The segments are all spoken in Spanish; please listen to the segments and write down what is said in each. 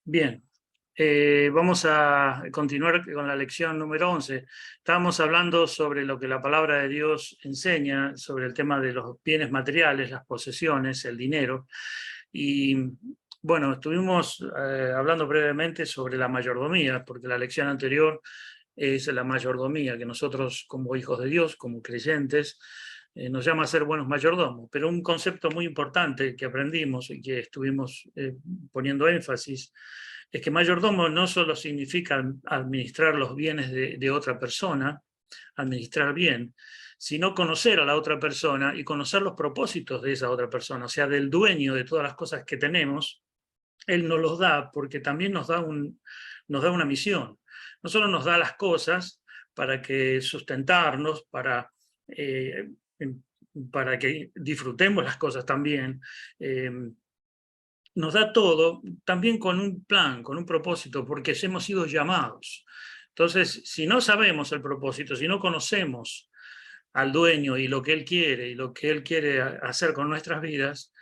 Bien, vamos a continuar con la lección número 11. Estábamos hablando sobre lo que la palabra de Dios enseña, sobre el tema de los bienes materiales, las posesiones, el dinero. Y bueno, estuvimos hablando brevemente sobre la mayordomía, porque la lección anterior es la mayordomía, que nosotros como hijos de Dios, como creyentes, nos llama a ser buenos mayordomos. Pero un concepto muy importante que aprendimos y que estuvimos poniendo énfasis es que mayordomo no solo significa administrar los bienes de otra persona, administrar bien, sino conocer a la otra persona y conocer los propósitos de esa otra persona, o sea, del dueño de todas las cosas que tenemos. Él nos los da porque también nos da una misión. No solo nos da las cosas para que sustentarnos, eh, para que disfrutemos las cosas también, eh, nos da todo también con un plan, con un propósito, porque hemos sido llamados. Entonces, si no sabemos el propósito, si no conocemos al dueño y lo que él quiere y lo que él quiere hacer con nuestras vidas,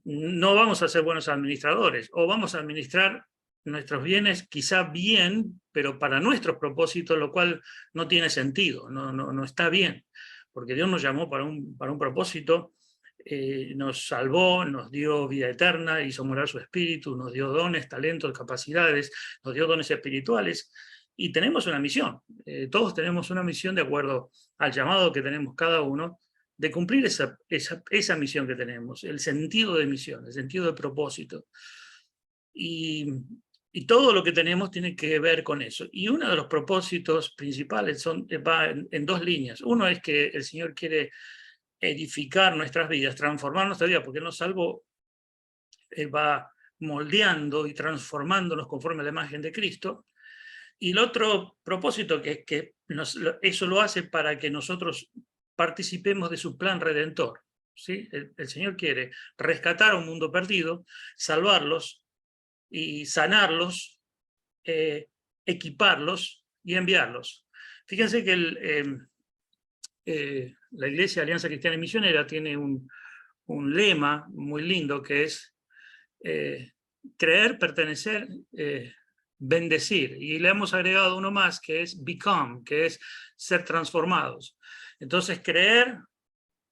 no vamos a ser buenos administradores, o vamos a administrar nuestros bienes quizá bien, pero para nuestros propósitos, lo cual no tiene sentido, no está bien, porque Dios nos llamó para un propósito, nos salvó, nos dio vida eterna, hizo morar su espíritu, nos dio dones, talentos, capacidades, nos dio dones espirituales, y tenemos una misión. Todos tenemos una misión de acuerdo al llamado que tenemos cada uno, de cumplir esa misión que tenemos, el sentido de misión, el sentido de propósito. Y, y todo lo que tenemos tiene que ver con eso. Y uno de los propósitos principales va en dos líneas. Uno es que el Señor quiere edificar nuestras vidas, transformar nuestra vida, porque Él nos salvó, va moldeando y transformándonos conforme a la imagen de Cristo. Y el otro propósito que es que eso lo hace para que nosotros participemos de su plan redentor. ¿Sí? El Señor quiere rescatar a un mundo perdido, salvarlos y sanarlos, equiparlos y enviarlos. Fíjense que la Iglesia Alianza Cristiana y Misionera tiene un lema muy lindo que es creer, pertenecer, bendecir. Y le hemos agregado uno más que es become, que es ser transformados. Entonces, creer,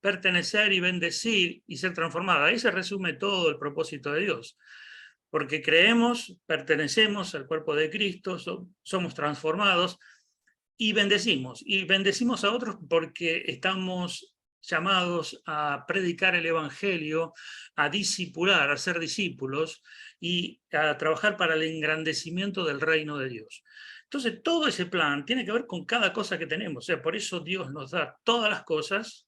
pertenecer y bendecir y ser transformado. Ahí se resume todo el propósito de Dios. Porque creemos, pertenecemos al cuerpo de Cristo, somos transformados y bendecimos. Y bendecimos a otros porque estamos llamados a predicar el evangelio, a discipular, a ser discípulos y a trabajar para el engrandecimiento del reino de Dios. Entonces, todo ese plan tiene que ver con cada cosa que tenemos. O sea, por eso Dios nos da todas las cosas,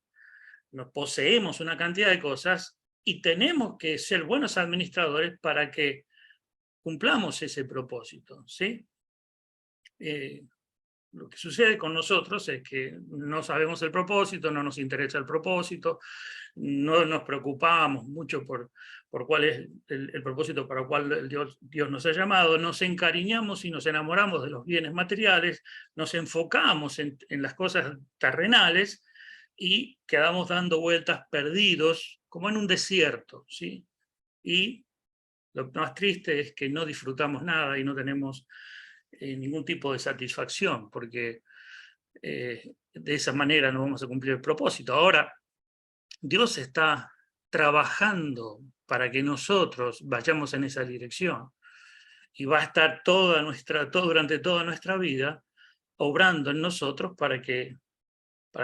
nos poseemos una cantidad de cosas y tenemos que ser buenos administradores para que cumplamos ese propósito, ¿sí? Lo que sucede con nosotros es que no sabemos el propósito, no nos interesa el propósito, no nos preocupamos mucho por cuál es el propósito para el cual Dios nos ha llamado, nos encariñamos y nos enamoramos de los bienes materiales, nos enfocamos en las cosas terrenales y quedamos dando vueltas perdidos como en un desierto, ¿sí? Y lo más triste es que no disfrutamos nada y no tenemos ningún tipo de satisfacción, porque de esa manera no vamos a cumplir el propósito. Ahora, Dios está trabajando para que nosotros vayamos en esa dirección y va a estar durante toda nuestra vida obrando en nosotros para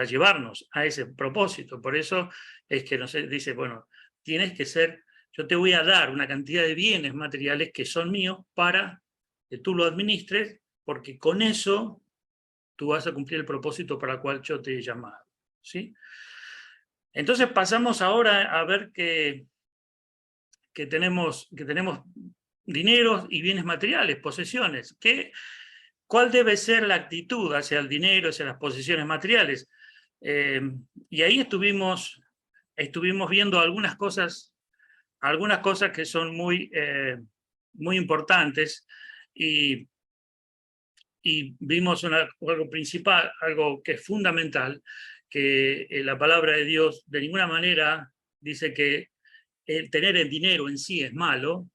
llevarnos a ese propósito. Por eso es que nos dice, bueno, yo te voy a dar una cantidad de bienes materiales que son míos para que tú lo administres, porque con eso tú vas a cumplir el propósito para el cual yo te he llamado, ¿sí? Entonces pasamos ahora a ver que tenemos dinero y bienes materiales, posesiones. ¿Cuál debe ser la actitud hacia el dinero, hacia las posesiones materiales? Y ahí estuvimos viendo algunas cosas que son muy importantes, y vimos algo principal, algo que es fundamental, que la palabra de Dios de ninguna manera dice que el tener el dinero en sí es malo,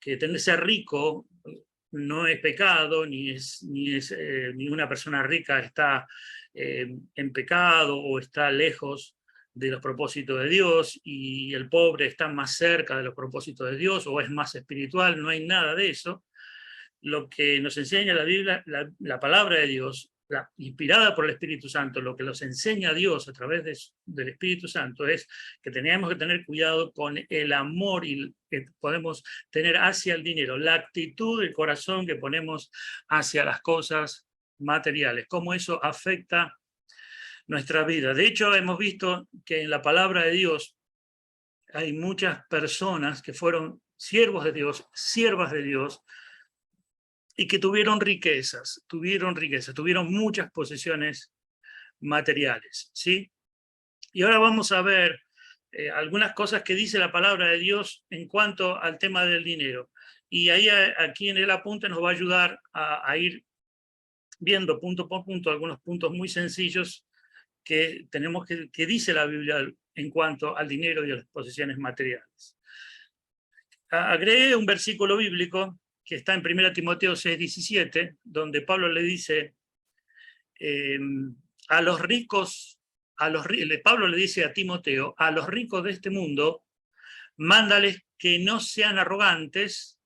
que tener ser rico no es pecado, ni una persona rica está en pecado o está lejos de los propósitos de Dios, y el pobre está más cerca de los propósitos de Dios o es más espiritual. No hay nada de eso. Lo que nos enseña la Biblia, la palabra de Dios, inspirada por el Espíritu Santo, lo que nos enseña Dios a través del Espíritu Santo, es que tenemos que tener cuidado con el amor que podemos tener hacia el dinero, la actitud del corazón que ponemos hacia las cosas materiales, cómo eso afecta nuestra vida. De hecho, hemos visto que en la palabra de Dios hay muchas personas que fueron siervos de Dios, siervas de Dios, y que tuvieron tuvieron muchas posesiones materiales, ¿sí? Y ahora vamos a ver algunas cosas que dice la palabra de Dios en cuanto al tema del dinero. Y ahí aquí en el apunte nos va a ayudar a ir viendo punto por punto algunos puntos muy sencillos que tenemos que dice la Biblia en cuanto al dinero y a las posesiones materiales. Agregué un versículo bíblico que está en 1 Timoteo 6:17, donde Pablo le dice a los ricos, Pablo le dice a Timoteo, a los ricos de este mundo, mándales que no sean arrogantes,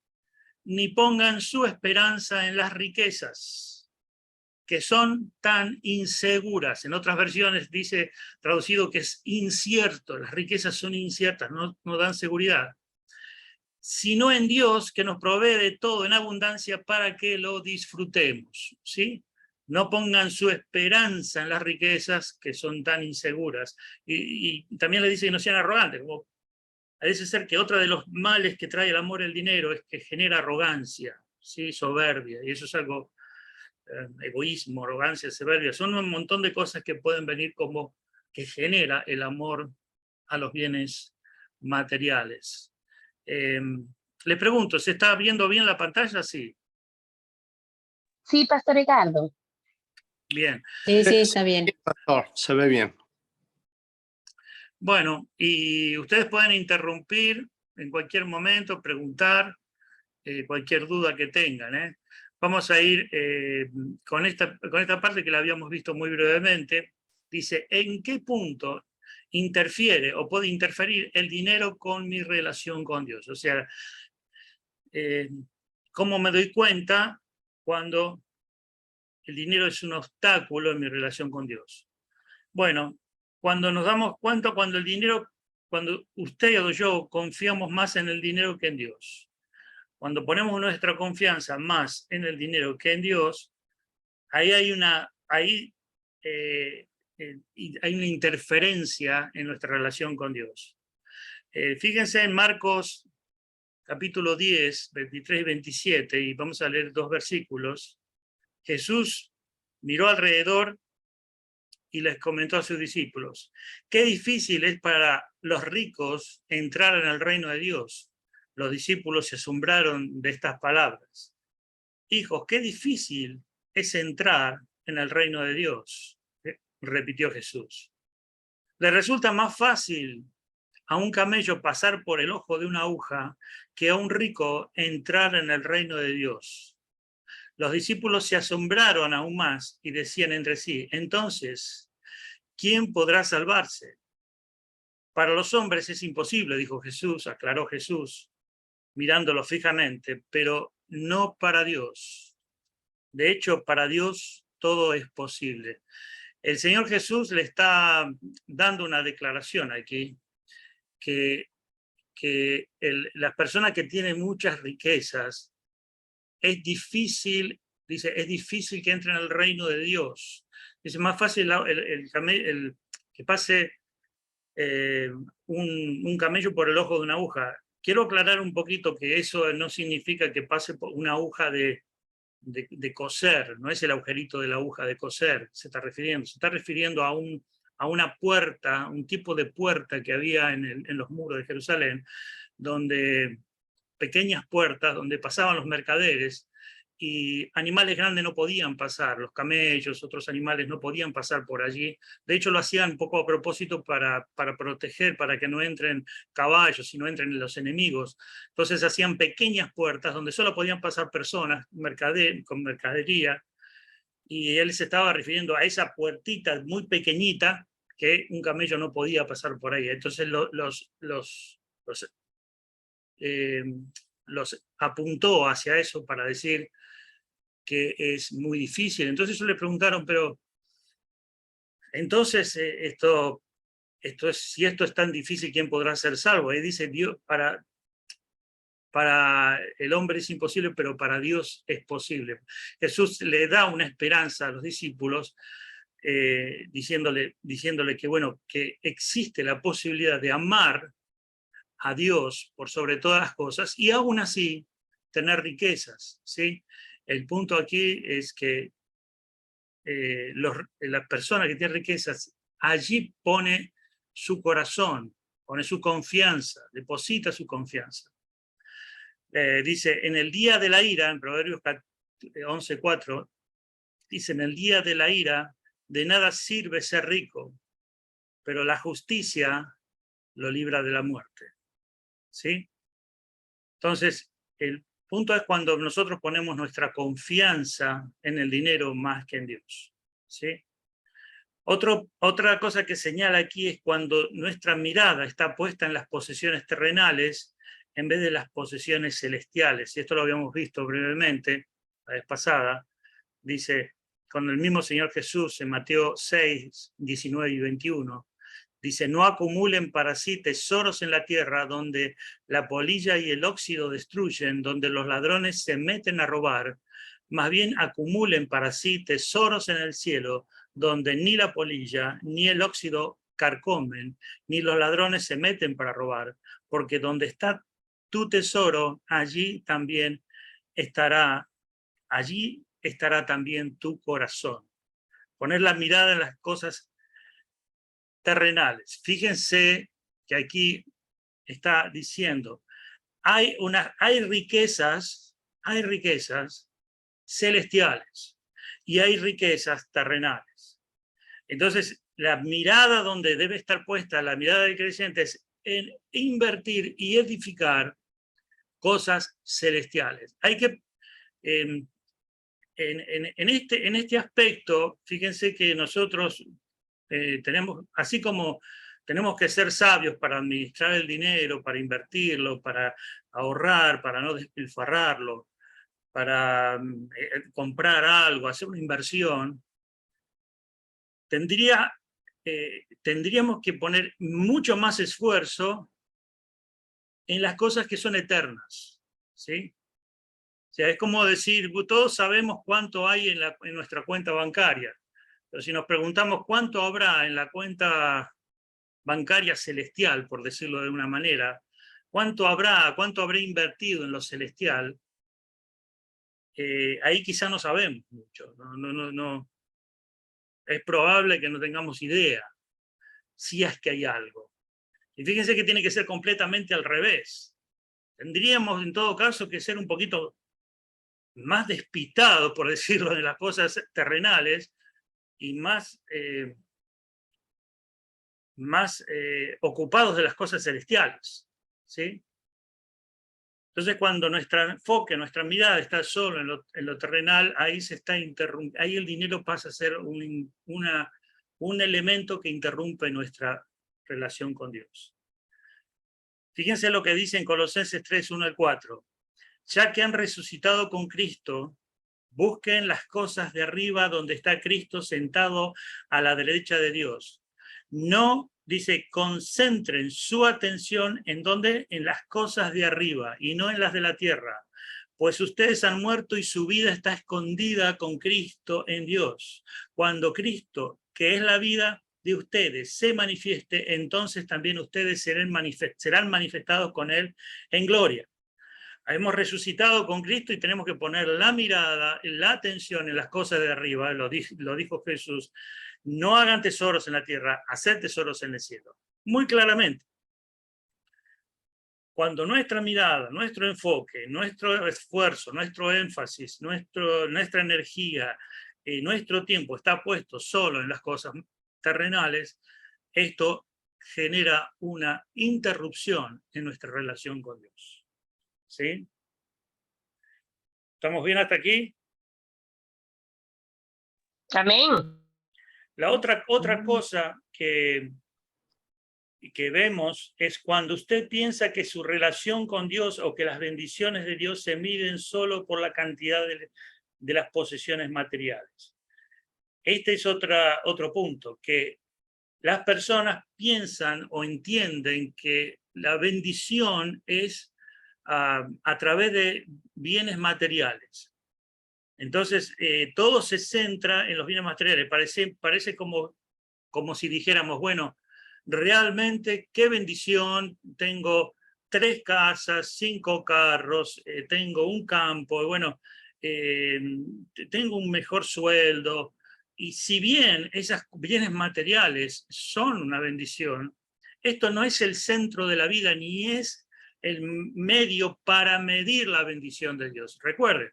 ni pongan su esperanza en las riquezas, que son tan inseguras. En otras versiones dice, traducido, que es incierto, las riquezas son inciertas, no dan seguridad, sino en Dios, que nos provee de todo en abundancia para que lo disfrutemos, ¿sí? No pongan su esperanza en las riquezas que son tan inseguras. Y también le dice que no sean arrogantes. Como parece ser que otro de los males que trae el amor al dinero es que genera arrogancia, ¿sí? Soberbia, y eso es algo, egoísmo, arrogancia, soberbia, son un montón de cosas que pueden venir como que genera el amor a los bienes materiales. Le pregunto, ¿se está viendo bien la pantalla? Sí. Sí, Pastor Ricardo. Bien. Sí, sí, está bien. Pastor, se ve bien. Bueno, y ustedes pueden interrumpir en cualquier momento, preguntar cualquier duda que tengan. Vamos a ir con esta parte que la habíamos visto muy brevemente. Dice, ¿en qué punto interfiere o puede interferir el dinero con mi relación con Dios? O sea, ¿cómo me doy cuenta cuando el dinero es un obstáculo en mi relación con Dios? Bueno, cuando nos damos cuenta, cuando usted o yo confiamos más en el dinero que en Dios, cuando ponemos nuestra confianza más en el dinero que en Dios, ahí hay una interferencia en nuestra relación con Dios. Fíjense en Marcos capítulo 10, 23 y 27, y vamos a leer 2 versículos. Jesús miró alrededor y les comentó a sus discípulos, qué difícil es para los ricos entrar en el reino de Dios. Los discípulos se asombraron de estas palabras. Hijos, qué difícil es entrar en el reino de Dios, repitió Jesús. Le resulta más fácil a un camello pasar por el ojo de una aguja que a un rico entrar en el reino de Dios. Los discípulos se asombraron aún más y decían entre sí, entonces, ¿quién podrá salvarse? Para los hombres es imposible, dijo Jesús, aclaró Jesús, mirándolo fijamente, pero no para Dios. De hecho, para Dios todo es posible. El Señor Jesús le está dando una declaración aquí, que las personas que tienen muchas riquezas, es difícil, dice, es difícil que entren al reino de Dios. Es más fácil que pase un camello por el ojo de una aguja. Quiero aclarar un poquito que eso no significa que pase por una aguja de coser, no es el agujerito de la aguja de coser, se está refiriendo a una puerta, un tipo de puerta que había en los muros de Jerusalén, donde pequeñas puertas donde pasaban los mercaderes, y animales grandes no podían pasar, los camellos, otros animales no podían pasar por allí. De hecho lo hacían un poco a propósito para proteger, para que no entren caballos y no entren los enemigos. Entonces hacían pequeñas puertas donde solo podían pasar personas con mercadería, y él se estaba refiriendo a esa puertita muy pequeñita que un camello no podía pasar por ahí. Entonces los apuntó hacia eso para decir que es muy difícil. Entonces ellos le preguntaron, pero entonces si esto es tan difícil, ¿quién podrá ser salvo? Y dice, Dios, para el hombre es imposible, pero para Dios es posible. Jesús le da una esperanza a los discípulos, diciéndole que, bueno, que existe la posibilidad de amar a Dios por sobre todas las cosas y aún así tener riquezas, ¿sí? El punto aquí es que la persona que tiene riquezas allí pone su corazón, pone su confianza, deposita su confianza. Dice, en el día de la ira, en Proverbios 11:4, dice, en el día de la ira de nada sirve ser rico, pero la justicia lo libra de la muerte. ¿Sí? Entonces, el punto es cuando nosotros ponemos nuestra confianza en el dinero más que en Dios. ¿Sí? Otra cosa que señala aquí es cuando nuestra mirada está puesta en las posesiones terrenales en vez de las posesiones celestiales. Y esto lo habíamos visto brevemente la vez pasada. Dice, con el mismo Señor Jesús en Mateo 6, 19 y 21, dice, no acumulen para sí tesoros en la tierra donde la polilla y el óxido destruyen, donde los ladrones se meten a robar. Más bien acumulen para sí tesoros en el cielo, donde ni la polilla ni el óxido carcomen, ni los ladrones se meten para robar, porque donde está tu tesoro, allí estará también tu corazón. Poner la mirada en las cosas terrenales. Fíjense que aquí está diciendo, hay riquezas celestiales y hay riquezas terrenales. Entonces, la mirada donde debe estar puesta, la mirada del creyente, es en invertir y edificar cosas celestiales. Hay que, en este aspecto, fíjense que nosotros tenemos, así como tenemos que ser sabios para administrar el dinero, para invertirlo, para ahorrar, para no despilfarrarlo, para comprar algo, hacer una inversión, tendríamos que poner mucho más esfuerzo en las cosas que son eternas, ¿sí? O sea, es como decir, todos sabemos cuánto hay en nuestra cuenta bancaria, pero si nos preguntamos cuánto habrá en la cuenta bancaria celestial, por decirlo de una manera, cuánto habré invertido en lo celestial, ahí quizá no sabemos mucho, no. Es probable que no tengamos idea, si es que hay algo. Y fíjense que tiene que ser completamente al revés. Tendríamos en todo caso que ser un poquito más despistados, por decirlo, de las cosas terrenales y más ocupados de las cosas celestiales, ¿sí? Entonces, cuando nuestro enfoque, nuestra mirada está solo en lo terrenal, ahí el dinero pasa a ser un elemento que interrumpe nuestra relación con Dios. Fíjense lo que dice en Colosenses 3, 1 al 4. Ya que han resucitado con Cristo, busquen las cosas de arriba donde está Cristo sentado a la derecha de Dios. No, dice, concentren su atención en las cosas de arriba y no en las de la tierra, pues ustedes han muerto y su vida está escondida con Cristo en Dios. Cuando Cristo, que es la vida de ustedes, se manifieste, entonces también ustedes serán manifestados con Él en gloria. Hemos resucitado con Cristo y tenemos que poner la mirada, la atención en las cosas de arriba, lo dijo Jesús. No hagan tesoros en la tierra, haced tesoros en el cielo. Muy claramente. cuando nuestra mirada, nuestro enfoque, nuestro esfuerzo, nuestro énfasis, nuestra energía, nuestro tiempo está puesto solo en las cosas terrenales, esto genera una interrupción en nuestra relación con Dios. ¿Sí? ¿Estamos bien hasta aquí? Amén. La otra cosa que vemos es cuando usted piensa que su relación con Dios o que las bendiciones de Dios se miden solo por la cantidad de las posesiones materiales. Este es otro punto, que las personas piensan o entienden que la bendición es a través de bienes materiales. Entonces, todo se centra en los bienes materiales. Parece como si dijéramos, bueno, realmente qué bendición, tengo 3 casas, 5 carros, tengo un campo, bueno, tengo un mejor sueldo. Y si bien esos bienes materiales son una bendición, esto no es el centro de la vida ni es el medio para medir la bendición de Dios. Recuerden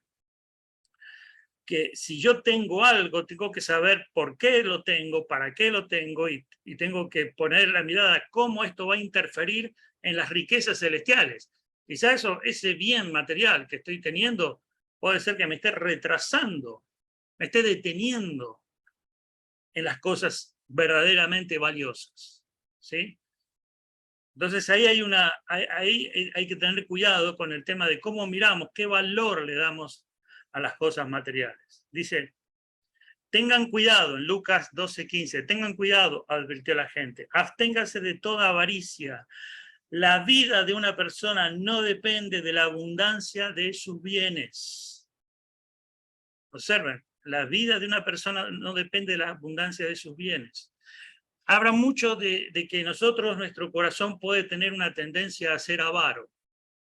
que si yo tengo algo, tengo que saber por qué lo tengo, para qué lo tengo, y tengo que poner la mirada a cómo esto va a interferir en las riquezas celestiales. Quizá ese bien material que estoy teniendo puede ser que me esté retrasando, me esté deteniendo en las cosas verdaderamente valiosas. ¿Sí? Entonces ahí hay que tener cuidado con el tema de cómo miramos, qué valor le damos a las cosas materiales. Dice, tengan cuidado, en Lucas 12:15, tengan cuidado, advirtió la gente, absténgase de toda avaricia. La vida de una persona no depende de la abundancia de sus bienes. Observen, la vida de una persona no depende de la abundancia de sus bienes. Habla mucho de que nuestro corazón puede tener una tendencia a ser avaro,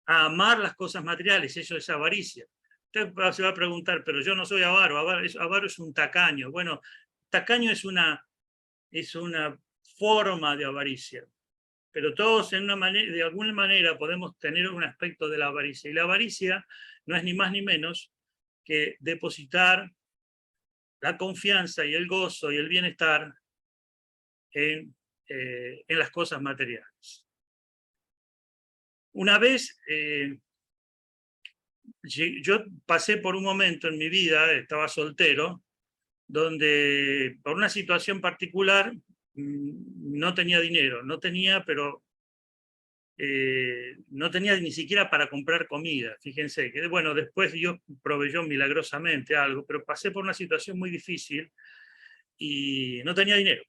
a amar las cosas materiales, eso es avaricia. Usted se va a preguntar, pero yo no soy avaro, avaro es un tacaño. Bueno, tacaño es una forma de avaricia, pero todos de alguna manera podemos tener un aspecto de la avaricia. Y la avaricia no es ni más ni menos que depositar la confianza y el gozo y el bienestar en las cosas materiales. Una vez yo pasé por un momento en mi vida, estaba soltero, donde por una situación particular no tenía dinero, pero no tenía ni siquiera para comprar comida. Fíjense que, bueno, después Dios proveyó milagrosamente algo, pero pasé por una situación muy difícil y no tenía dinero.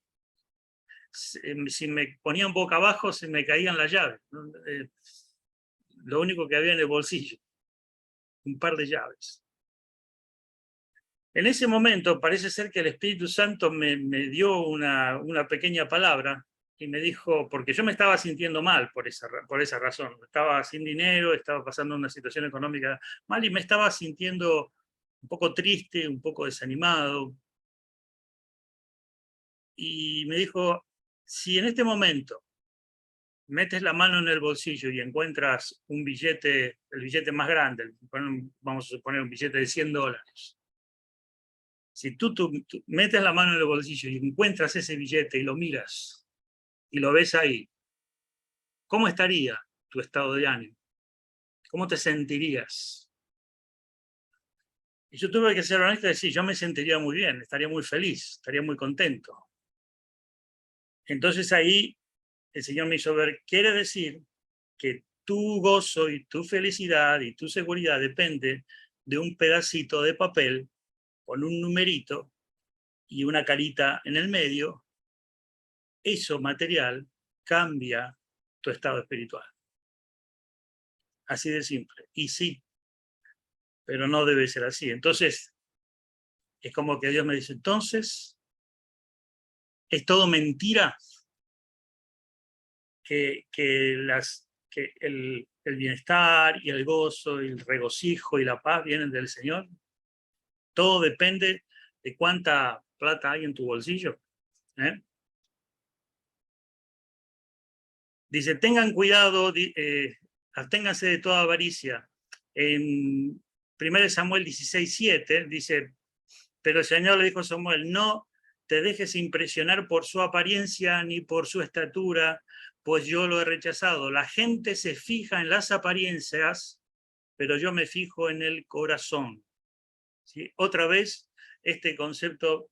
Si me ponían boca abajo, se me caían las llaves. Lo único que había en el bolsillo, un par de llaves. En ese momento parece ser que el Espíritu Santo me dio una pequeña palabra y me dijo, porque yo me estaba sintiendo mal por esa razón, estaba sin dinero, estaba pasando una situación económica mal y me estaba sintiendo un poco triste, un poco desanimado. Y me dijo, si en este momento metes la mano en el bolsillo y encuentras un billete, el billete más grande, vamos a suponer un billete de $100, si tú metes la mano en el bolsillo y encuentras ese billete y lo miras y lo ves ahí, ¿cómo estaría tu estado de ánimo? ¿Cómo te sentirías? Y yo tuve que ser honesto y decir, yo me sentiría muy bien, estaría muy feliz, estaría muy contento. Entonces ahí el Señor me hizo ver, quiere decir que tu gozo y tu felicidad y tu seguridad depende de un pedacito de papel con un numerito y una carita en el medio. Eso material cambia tu estado espiritual. Así de simple. Y sí, pero no debe ser así. Entonces, es como que Dios me dice, entonces, ¿es todo mentira? Que el bienestar y el gozo y el regocijo y la paz vienen del Señor. Todo depende de cuánta plata hay en tu bolsillo. Dice, tengan cuidado, absténganse de toda avaricia. En 1 Samuel 16:7 dice, pero el Señor le dijo a Samuel, no te dejes impresionar por su apariencia ni por su estatura, pues yo lo he rechazado. La gente se fija en las apariencias, pero yo me fijo en el corazón. ¿Sí? Otra vez, este concepto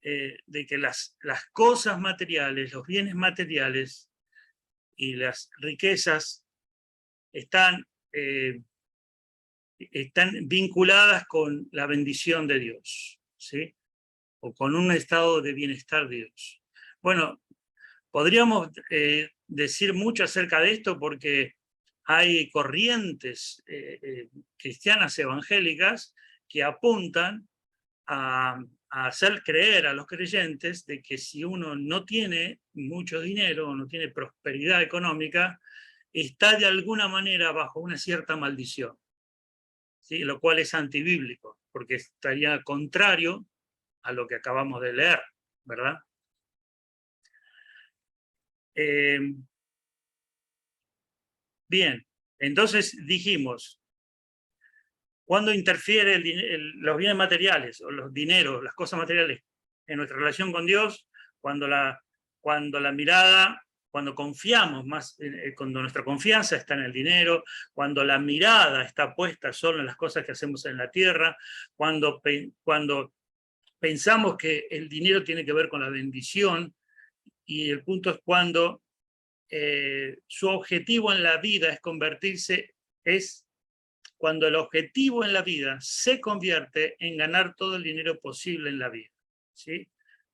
de que las cosas materiales, los bienes materiales y las riquezas están vinculadas con la bendición de Dios, ¿sí? O con un estado de bienestar de Dios. Bueno, podríamos decir mucho acerca de esto porque hay corrientes cristianas evangélicas que apuntan a hacer creer a los creyentes de que si uno no tiene mucho dinero o no tiene prosperidad económica, está de alguna manera bajo una cierta maldición, ¿sí? Lo cual es antibíblico, porque estaría contrario a lo que acabamos de leer, ¿verdad? Bien, entonces dijimos, ¿cuándo interfiere los bienes materiales o los dineros, las cosas materiales en nuestra relación con Dios? Cuando la mirada, cuando confiamos más, cuando nuestra confianza está en el dinero, cuando la mirada está puesta solo en las cosas que hacemos en la tierra, cuando pensamos que el dinero tiene que ver con la bendición, y el punto es cuando su objetivo en la vida es cuando el objetivo en la vida se convierte en ganar todo el dinero posible en la vida, ¿sí?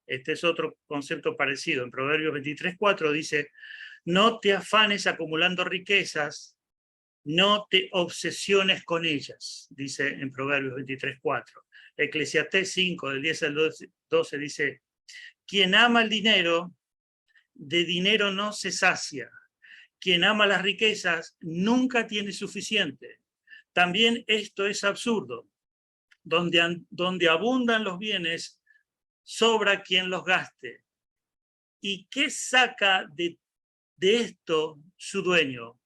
Este es otro concepto parecido. En Proverbios 23:4 dice, no te afanes acumulando riquezas, no te obsesiones con ellas, dice en Proverbios 23:4. Eclesiastés 5, del 10 al 12 dice, quien ama el dinero, de dinero no se sacia. Quien ama las riquezas nunca tiene suficiente. También esto es absurdo. Donde abundan los bienes, sobra quien los gaste. ¿Y qué saca de esto su dueño,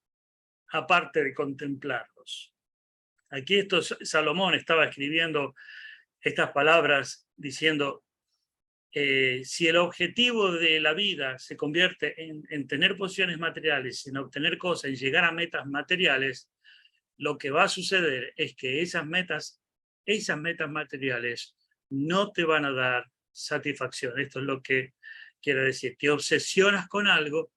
aparte de contemplarlos? Aquí Salomón estaba escribiendo estas palabras diciendo, si el objetivo de la vida se convierte en tener posiciones materiales, en obtener cosas, en llegar a metas materiales, lo que va a suceder es que esas metas materiales no te van a dar satisfacción. Esto es lo que quiere decir. Te obsesionas con algo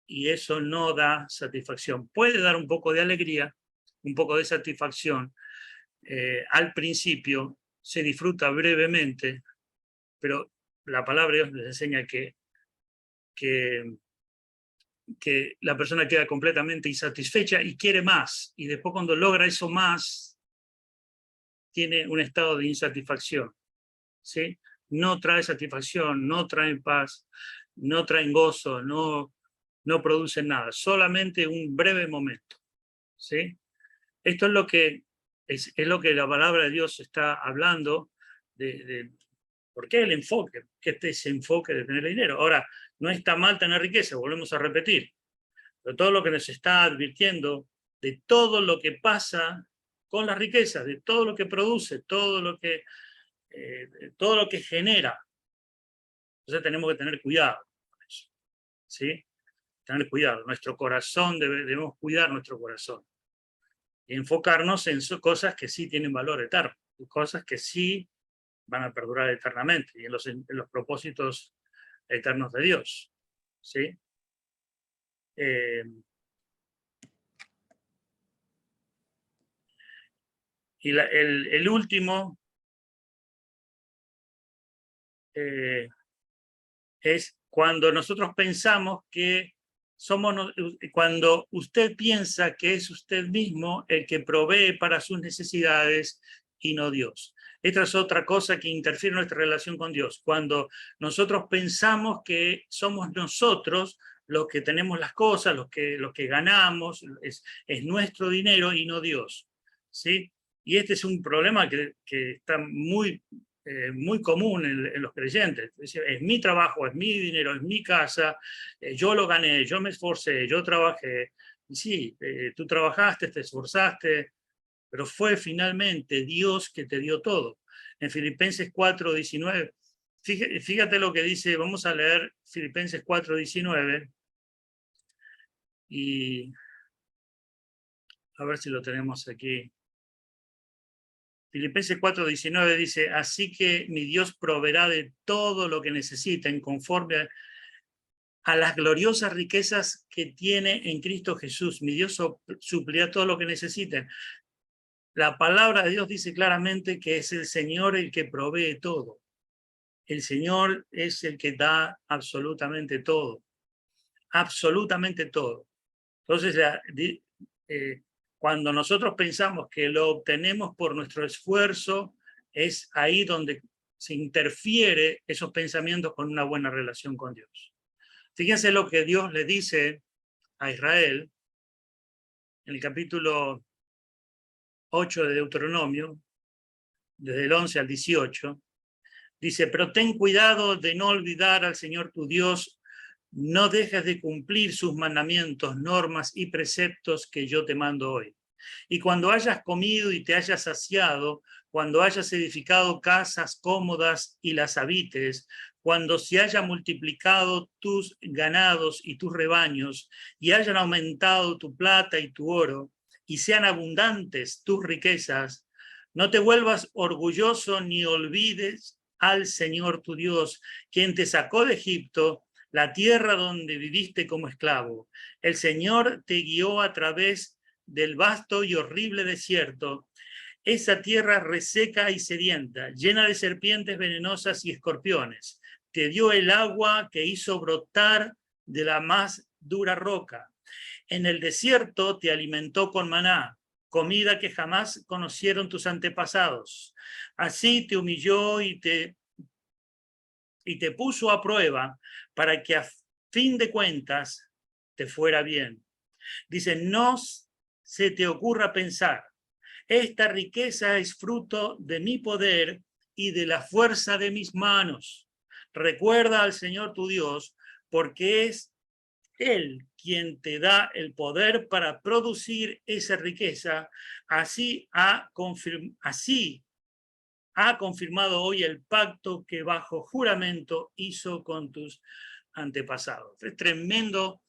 y eso no da satisfacción. Puede dar un poco de alegría, un poco de satisfacción. Al principio se disfruta brevemente, pero la palabra de Dios nos enseña que la persona queda completamente insatisfecha y quiere más, y después cuando logra eso más, tiene un estado de insatisfacción, ¿sí? No trae satisfacción, no traen paz, no traen gozo, no producen nada, solamente un breve momento, ¿sí? Esto es lo que la palabra de Dios está hablando ¿por qué el enfoque? ¿Qué es ese enfoque de tener dinero? Ahora, no está mal tener riqueza, volvemos a repetir, pero todo lo que nos está advirtiendo de todo lo que pasa con las riquezas, de todo lo que produce, todo lo que genera. Entonces tenemos que tener cuidado con eso, ¿sí? Tener cuidado. Nuestro corazón, debemos cuidar nuestro corazón. Y enfocarnos en cosas que sí tienen valor eterno, cosas que sí van a perdurar eternamente, y en los propósitos eternos de Dios, ¿sí? Y el último es cuando nosotros pensamos que cuando usted piensa que es usted mismo el que provee para sus necesidades y no Dios. Esta es otra cosa que interfiere en nuestra relación con Dios. Cuando nosotros pensamos que somos nosotros los que tenemos las cosas, los que ganamos, es nuestro dinero y no Dios, ¿sí? Y este es un problema que está muy común en los creyentes. Es mi trabajo, es mi dinero, es mi casa, yo lo gané, yo me esforcé, yo trabajé, Sí, tú trabajaste, te esforzaste, pero fue finalmente Dios que te dio todo. En Filipenses 4:19, fíjate lo que dice, vamos a leer Filipenses 4:19, y a ver si lo tenemos aquí. Filipenses 4:19 dice, así que mi Dios proveerá de todo lo que necesiten conforme a las gloriosas riquezas que tiene en Cristo Jesús. Mi Dios suplirá todo lo que necesiten. La palabra de Dios dice claramente que es el Señor el que provee todo. El Señor es el que da absolutamente todo. Absolutamente todo. Entonces, cuando nosotros pensamos que lo obtenemos por nuestro esfuerzo, es ahí donde se interfiere esos pensamientos con una buena relación con Dios. Fíjense lo que Dios le dice a Israel en el capítulo 8 de Deuteronomio, desde el 11 al 18, dice, pero ten cuidado de no olvidar al Señor tu Dios, no dejes de cumplir sus mandamientos, normas y preceptos que yo te mando hoy. Y cuando hayas comido y te hayas saciado, cuando hayas edificado casas cómodas y las habites, cuando se haya multiplicado tus ganados y tus rebaños, y hayan aumentado tu plata y tu oro, y sean abundantes tus riquezas, no te vuelvas orgulloso ni olvides al Señor tu Dios, quien te sacó de Egipto, la tierra donde viviste como esclavo. El Señor te guió a través del vasto y horrible desierto, esa tierra reseca y sedienta, llena de serpientes venenosas y escorpiones. Te dio el agua que hizo brotar de la más dura roca. En el desierto te alimentó con maná, comida que jamás conocieron tus antepasados. Así te humilló y te puso a prueba para que a fin de cuentas te fuera bien. Dice, no se te ocurra pensar, esta riqueza es fruto de mi poder y de la fuerza de mis manos. Recuerda al Señor tu Dios, porque es Él quien te da el poder para producir esa riqueza. Así ha confirmado hoy el pacto que bajo juramento hizo con tus antepasados. Es tremendo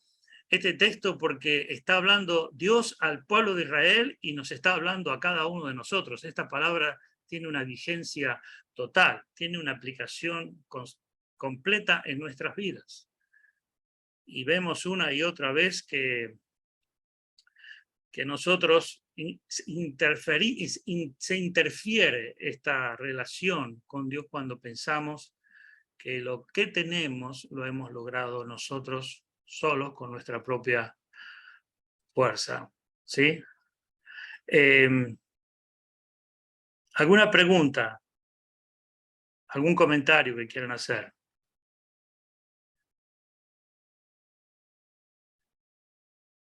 este texto porque está hablando Dios al pueblo de Israel y nos está hablando a cada uno de nosotros. Esta palabra tiene una vigencia total, tiene una aplicación completa en nuestras vidas. Y vemos una y otra vez que nosotros se interfiere esta relación con Dios cuando pensamos que lo que tenemos lo hemos logrado nosotros solos con nuestra propia fuerza, ¿sí? ¿Alguna pregunta? ¿Algún comentario que quieran hacer?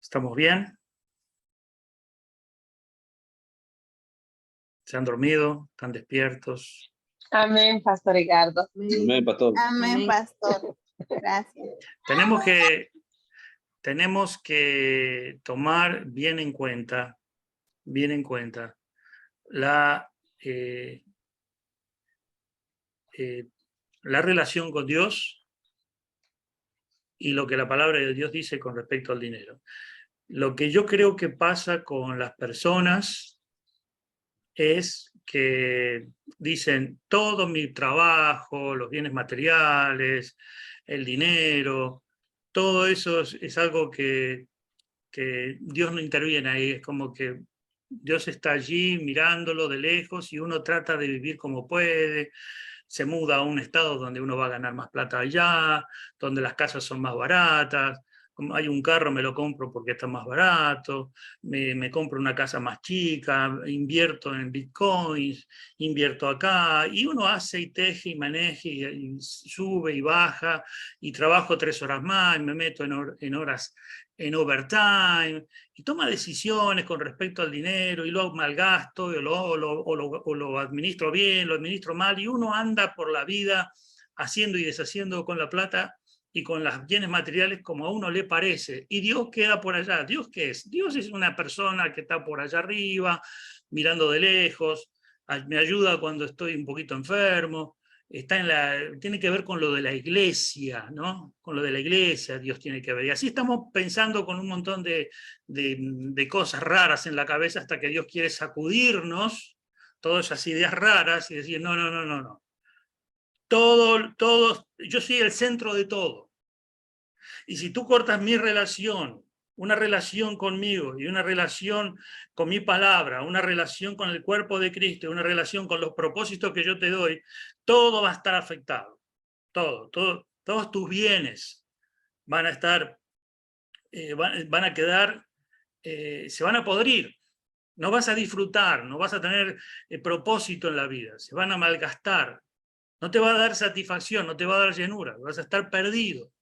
¿Estamos bien? ¿Se han dormido? ¿Están despiertos? Amén, Pastor Ricardo. Amén, pastor. Amén, pastor. Gracias. Tenemos que tomar bien en cuenta la relación con Dios y lo que la palabra de Dios dice con respecto al dinero. Lo que yo creo que pasa con las personas es que dicen todo mi trabajo, los bienes materiales, el dinero, todo eso es algo que Dios no interviene ahí, es como que Dios está allí mirándolo de lejos y uno trata de vivir como puede, se muda a un estado donde uno va a ganar más plata allá, donde las casas son más baratas, como hay un carro me lo compro porque está más barato, me compro una casa más chica, invierto en bitcoins, invierto acá, y uno hace y teje y maneja y sube y baja, y trabajo 3 horas más, y me meto en horas en overtime, y toma decisiones con respecto al dinero, y lo malgasto, o lo administro bien, lo administro mal, y uno anda por la vida haciendo y deshaciendo con la plata, y con los bienes materiales como a uno le parece, y Dios queda por allá. ¿Dios qué es? Dios es una persona que está por allá arriba, mirando de lejos, me ayuda cuando estoy un poquito enfermo, tiene que ver con lo de la iglesia, ¿no? Con lo de la iglesia Dios tiene que ver. Y así estamos pensando con un montón de cosas raras en la cabeza hasta que Dios quiere sacudirnos todas esas ideas raras y decir, no, no, no, no, no. Yo soy el centro de todo. Y si tú cortas mi relación, una relación conmigo y una relación con mi palabra, una relación con el cuerpo de Cristo, una relación con los propósitos que yo te doy, todo va a estar afectado. Todos tus bienes van a estar, van a quedar, se van a podrir. No vas a disfrutar, no vas a tener propósito en la vida, se van a malgastar. No te va a dar satisfacción, no te va a dar llenura, vas a estar perdido.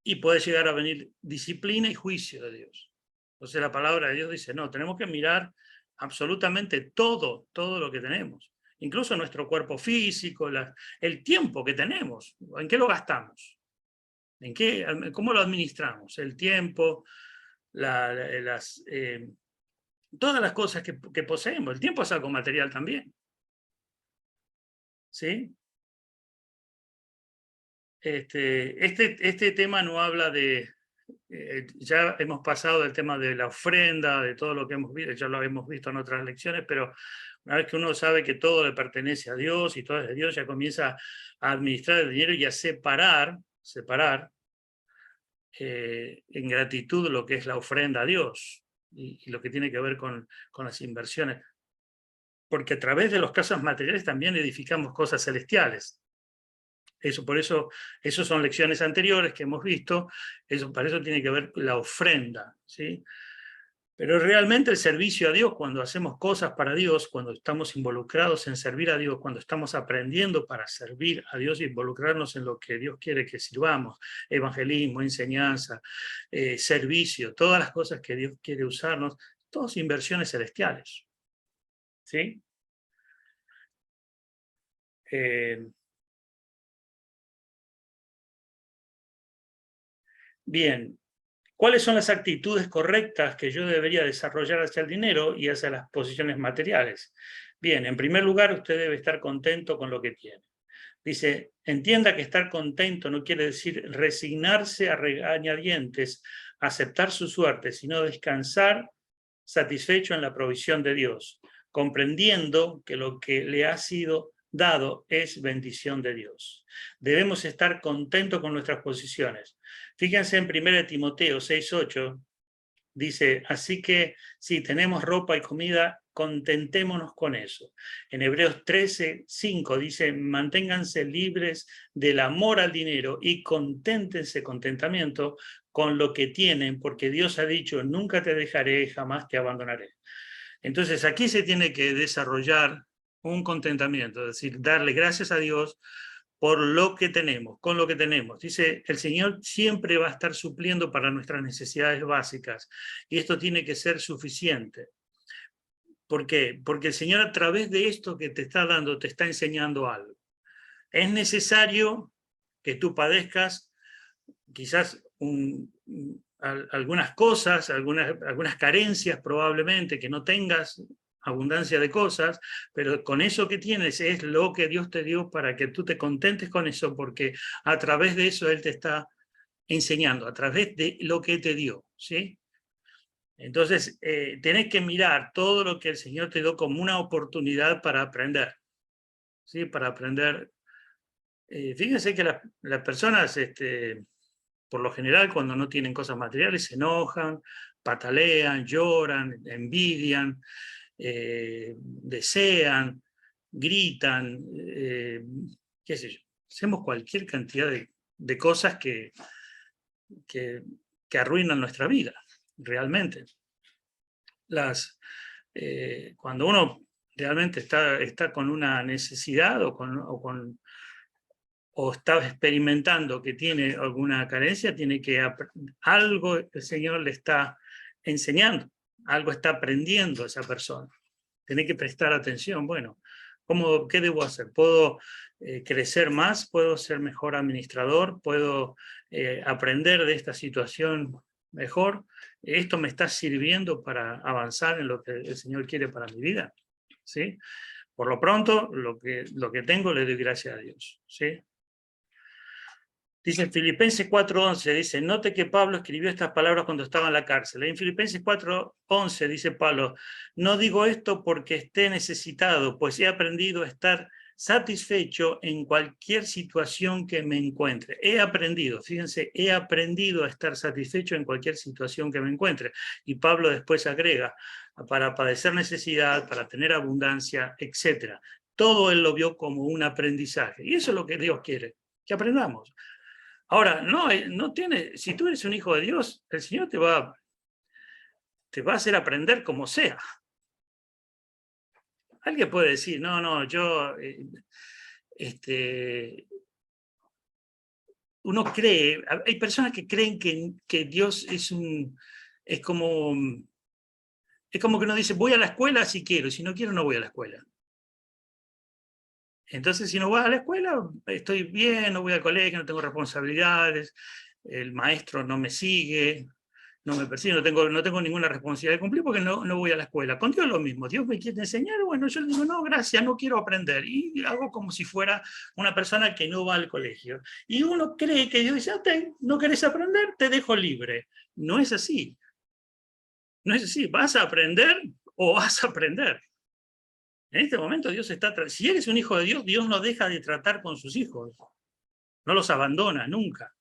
Y puede llegar a venir disciplina y juicio de Dios. Entonces la palabra de Dios dice, no, tenemos que mirar absolutamente todo lo que tenemos. Incluso nuestro cuerpo físico, el tiempo que tenemos, ¿en qué lo gastamos? ¿Cómo lo administramos? El tiempo, todas las cosas que poseemos. El tiempo es algo material también. ¿Sí? Este tema no habla de... ya hemos pasado del tema de la ofrenda, de todo lo que hemos visto, ya lo hemos visto en otras lecciones, pero una vez que uno sabe que todo le pertenece a Dios y todo es de Dios, ya comienza a administrar el dinero y a separar en gratitud lo que es la ofrenda a Dios y lo que tiene que ver con las inversiones. Porque a través de los casos materiales también edificamos cosas celestiales. Por eso son lecciones anteriores que hemos visto, para eso tiene que ver la ofrenda, ¿sí? Pero realmente el servicio a Dios, cuando hacemos cosas para Dios, cuando estamos involucrados en servir a Dios, cuando estamos aprendiendo para servir a Dios y involucrarnos en lo que Dios quiere que sirvamos, evangelismo, enseñanza, servicio, todas las cosas que Dios quiere usarnos, todas inversiones celestiales, ¿sí? Bien, ¿cuáles son las actitudes correctas que yo debería desarrollar hacia el dinero y hacia las posiciones materiales? Bien, en primer lugar, usted debe estar contento con lo que tiene. Dice, entienda que estar contento no quiere decir resignarse a regañadientes, aceptar su suerte, sino descansar satisfecho en la provisión de Dios, comprendiendo que lo que le ha sido dado es bendición de Dios. Debemos estar contentos con nuestras posiciones. Fíjense en 1 Timoteo 6:8, dice, así que si tenemos ropa y comida, contentémonos con eso. En Hebreos 13:5 dice, manténganse libres del amor al dinero y conténtense contentamiento con lo que tienen, porque Dios ha dicho, nunca te dejaré, jamás te abandonaré. Entonces aquí se tiene que desarrollar un contentamiento, es decir, darle gracias a Dios por lo que tenemos, con lo que tenemos. Dice, el Señor siempre va a estar supliendo para nuestras necesidades básicas, y esto tiene que ser suficiente. ¿Por qué? Porque el Señor a través de esto que te está dando, te está enseñando algo. Es necesario que tú padezcas quizás algunas cosas, algunas carencias probablemente, que no tengas abundancia de cosas, pero con eso que tienes es lo que Dios te dio para que tú te contentes con eso, porque a través de eso Él te está enseñando, a través de lo que te dio, ¿sí? Entonces, tenés que mirar todo lo que el Señor te dio como una oportunidad para aprender, ¿sí? Para aprender. Fíjense que las personas, por lo general, cuando no tienen cosas materiales, se enojan, patalean, lloran, envidian, desean, gritan, qué sé yo. Hacemos cualquier cantidad de cosas que arruinan nuestra vida, realmente. Cuando uno realmente está con una necesidad o está experimentando que tiene alguna carencia, algo el Señor le está enseñando, algo está aprendiendo esa persona. Tiene que prestar atención. Bueno, ¿Qué debo hacer? ¿Puedo crecer más? ¿Puedo ser mejor administrador? ¿Puedo aprender de esta situación mejor? ¿Esto me está sirviendo para avanzar en lo que el Señor quiere para mi vida? ¿Sí? Por lo pronto, lo que tengo le doy gracias a Dios. ¿Sí? Dice en Filipenses 4:11, dice, note que Pablo escribió estas palabras cuando estaba en la cárcel. En Filipenses 4:11 dice Pablo, no digo esto porque esté necesitado, pues he aprendido a estar satisfecho en cualquier situación que me encuentre. He aprendido, fíjense, he aprendido a estar satisfecho en cualquier situación que me encuentre. Y Pablo después agrega, para padecer necesidad, para tener abundancia, etc. Todo él lo vio como un aprendizaje. Y eso es lo que Dios quiere, que aprendamos. Ahora, no tiene, si tú eres un hijo de Dios, el Señor te va a hacer aprender como sea. Alguien puede decir, yo, uno cree, hay personas que creen que Dios es como que uno dice, voy a la escuela si quiero, y si no quiero no voy a la escuela. Entonces, si no voy a la escuela, estoy bien, no voy al colegio, no tengo responsabilidades, el maestro no me sigue, no me persigue, no tengo ninguna responsabilidad de cumplir porque no voy a la escuela. Con Dios lo mismo, Dios me quiere enseñar, bueno, yo le digo, no, gracias, no quiero aprender. Y hago como si fuera una persona que no va al colegio. Y uno cree que Dios dice, no querés aprender, te dejo libre. No es así. No es así, vas a aprender o vas a aprender. En este momento Dios está... Si eres un hijo de Dios, Dios no deja de tratar con sus hijos. No los abandona nunca.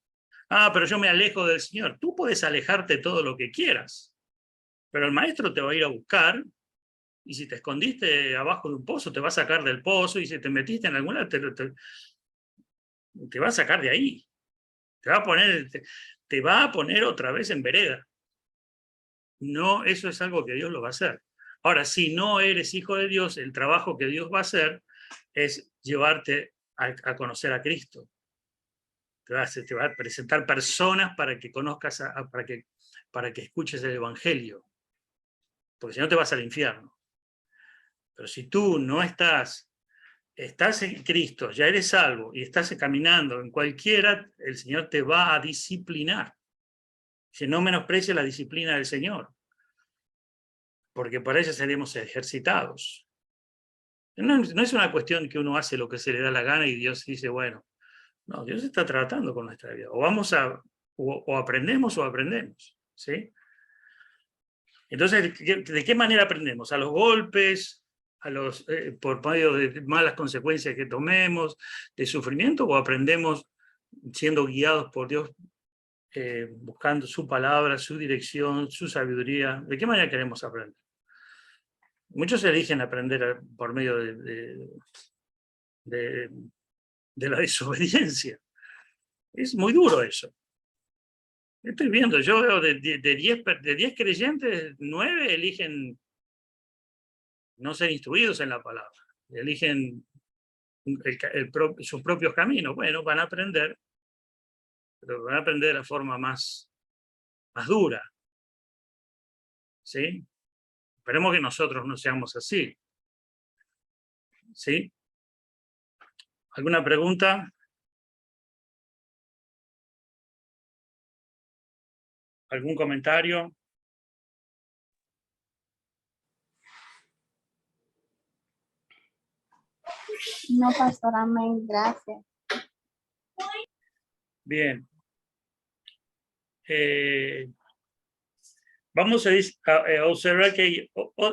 Pero yo me alejo del Señor. Tú puedes alejarte todo lo que quieras, pero el maestro te va a ir a buscar, y si te escondiste abajo de un pozo, te va a sacar del pozo, y si te metiste en alguna, te va a sacar de ahí. Te va a poner otra vez en vereda. No, eso es algo que Dios lo va a hacer. Ahora, si no eres hijo de Dios, el trabajo que Dios va a hacer es llevarte a conocer a Cristo. Te va a presentar personas para que conozcas, para que escuches el Evangelio. Porque si no te vas al infierno. Pero si tú no estás en Cristo, ya eres salvo y estás caminando en cualquiera, el Señor te va a disciplinar. Si no menosprecies la disciplina del Señor, porque para ella seremos ejercitados. No es una cuestión que uno hace lo que se le da la gana y Dios dice, bueno, no, Dios está tratando con nuestra vida. O aprendemos o aprendemos, ¿sí? Entonces, ¿de qué manera aprendemos? A los golpes, por medio de malas consecuencias que tomemos, de sufrimiento, o aprendemos siendo guiados por Dios, buscando su palabra, su dirección, su sabiduría. ¿De qué manera queremos aprender? Muchos eligen aprender por medio de la desobediencia. Es muy duro eso. Estoy viendo, yo veo de 10 creyentes, 9 eligen no ser instruidos en la palabra, eligen sus propios caminos. Bueno, van a aprender, pero van a aprender de la forma más dura. ¿Sí? Esperemos que nosotros no seamos así. ¿Sí? ¿Alguna pregunta? ¿Algún comentario? No, pastor, amén, gracias. Bien. Vamos a observar que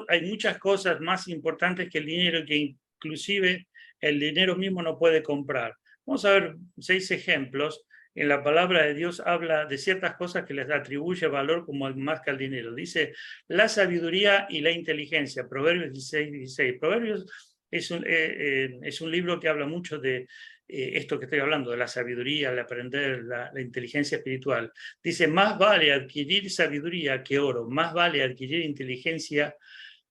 hay muchas cosas más importantes que el dinero, que inclusive el dinero mismo no puede comprar. Vamos a ver 6 ejemplos. En la palabra de Dios habla de ciertas cosas que les atribuye valor como más que al dinero. Dice la sabiduría y la inteligencia, Proverbios 16:16. Proverbios es un libro que habla mucho de esto que estoy hablando, de la sabiduría, el aprender, la inteligencia espiritual. Dice, más vale adquirir sabiduría que oro, más vale adquirir inteligencia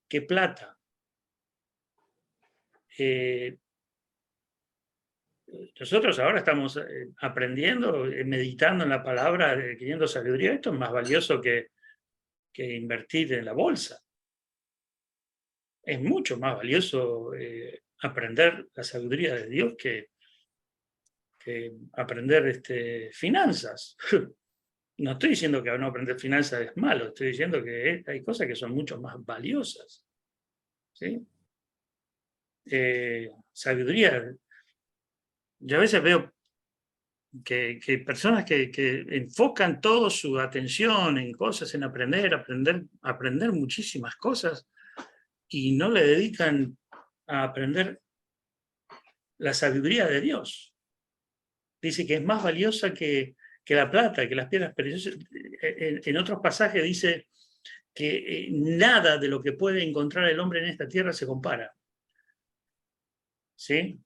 que plata. Nosotros ahora estamos aprendiendo, meditando en la palabra, adquiriendo sabiduría. Esto es más valioso que invertir en la bolsa. Es mucho más valioso aprender la sabiduría de Dios que aprender finanzas. No estoy diciendo que no aprender finanzas es malo, estoy diciendo que hay cosas que son mucho más valiosas. ¿Sí? Sabiduría. Yo a veces veo que personas que enfocan toda su atención en cosas, en aprender muchísimas cosas, y no le dedican a aprender la sabiduría de Dios. Dice que es más valiosa que la plata, que las piedras preciosas. En otros pasajes dice que nada de lo que puede encontrar el hombre en esta tierra se compara. ¿Sí?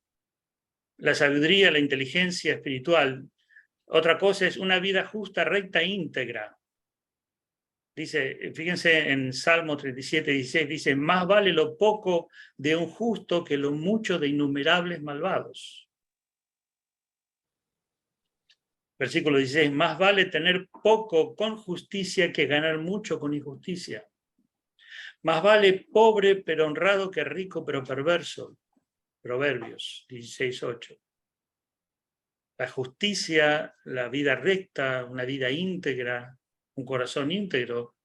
La sabiduría, la inteligencia espiritual. Otra cosa es una vida justa, recta e íntegra. Dice, fíjense en Salmo 37, 16, dice, más vale lo poco de un justo que lo mucho de innumerables malvados. Versículo 16, más vale tener poco con justicia que ganar mucho con injusticia. Más vale pobre pero honrado que rico pero perverso. Proverbios 16:8. La justicia, la vida recta, una vida íntegra, un corazón íntegro,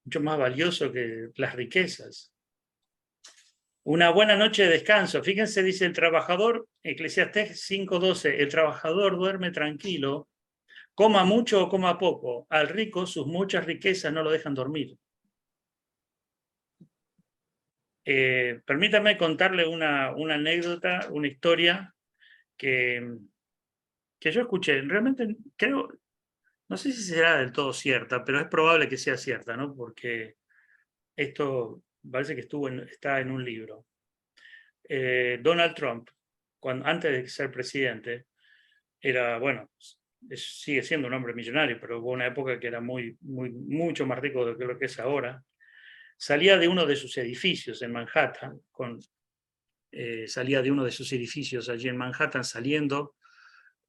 mucho más valioso que las riquezas. Una buena noche de descanso. Fíjense, dice el trabajador, Eclesiastés 5:12, el trabajador duerme tranquilo, coma mucho o coma poco. Al rico sus muchas riquezas no lo dejan dormir. Permítame contarle una anécdota, una historia que yo escuché. Realmente creo, no sé si será del todo cierta, pero es probable que sea cierta, ¿no? Porque esto parece que está en un libro. Donald Trump, antes de ser presidente, era, bueno, sigue siendo un hombre millonario, pero hubo una época que era mucho más rico de lo que es ahora. Salía de uno de sus edificios en Manhattan, salía de uno de sus edificios allí en Manhattan, saliendo,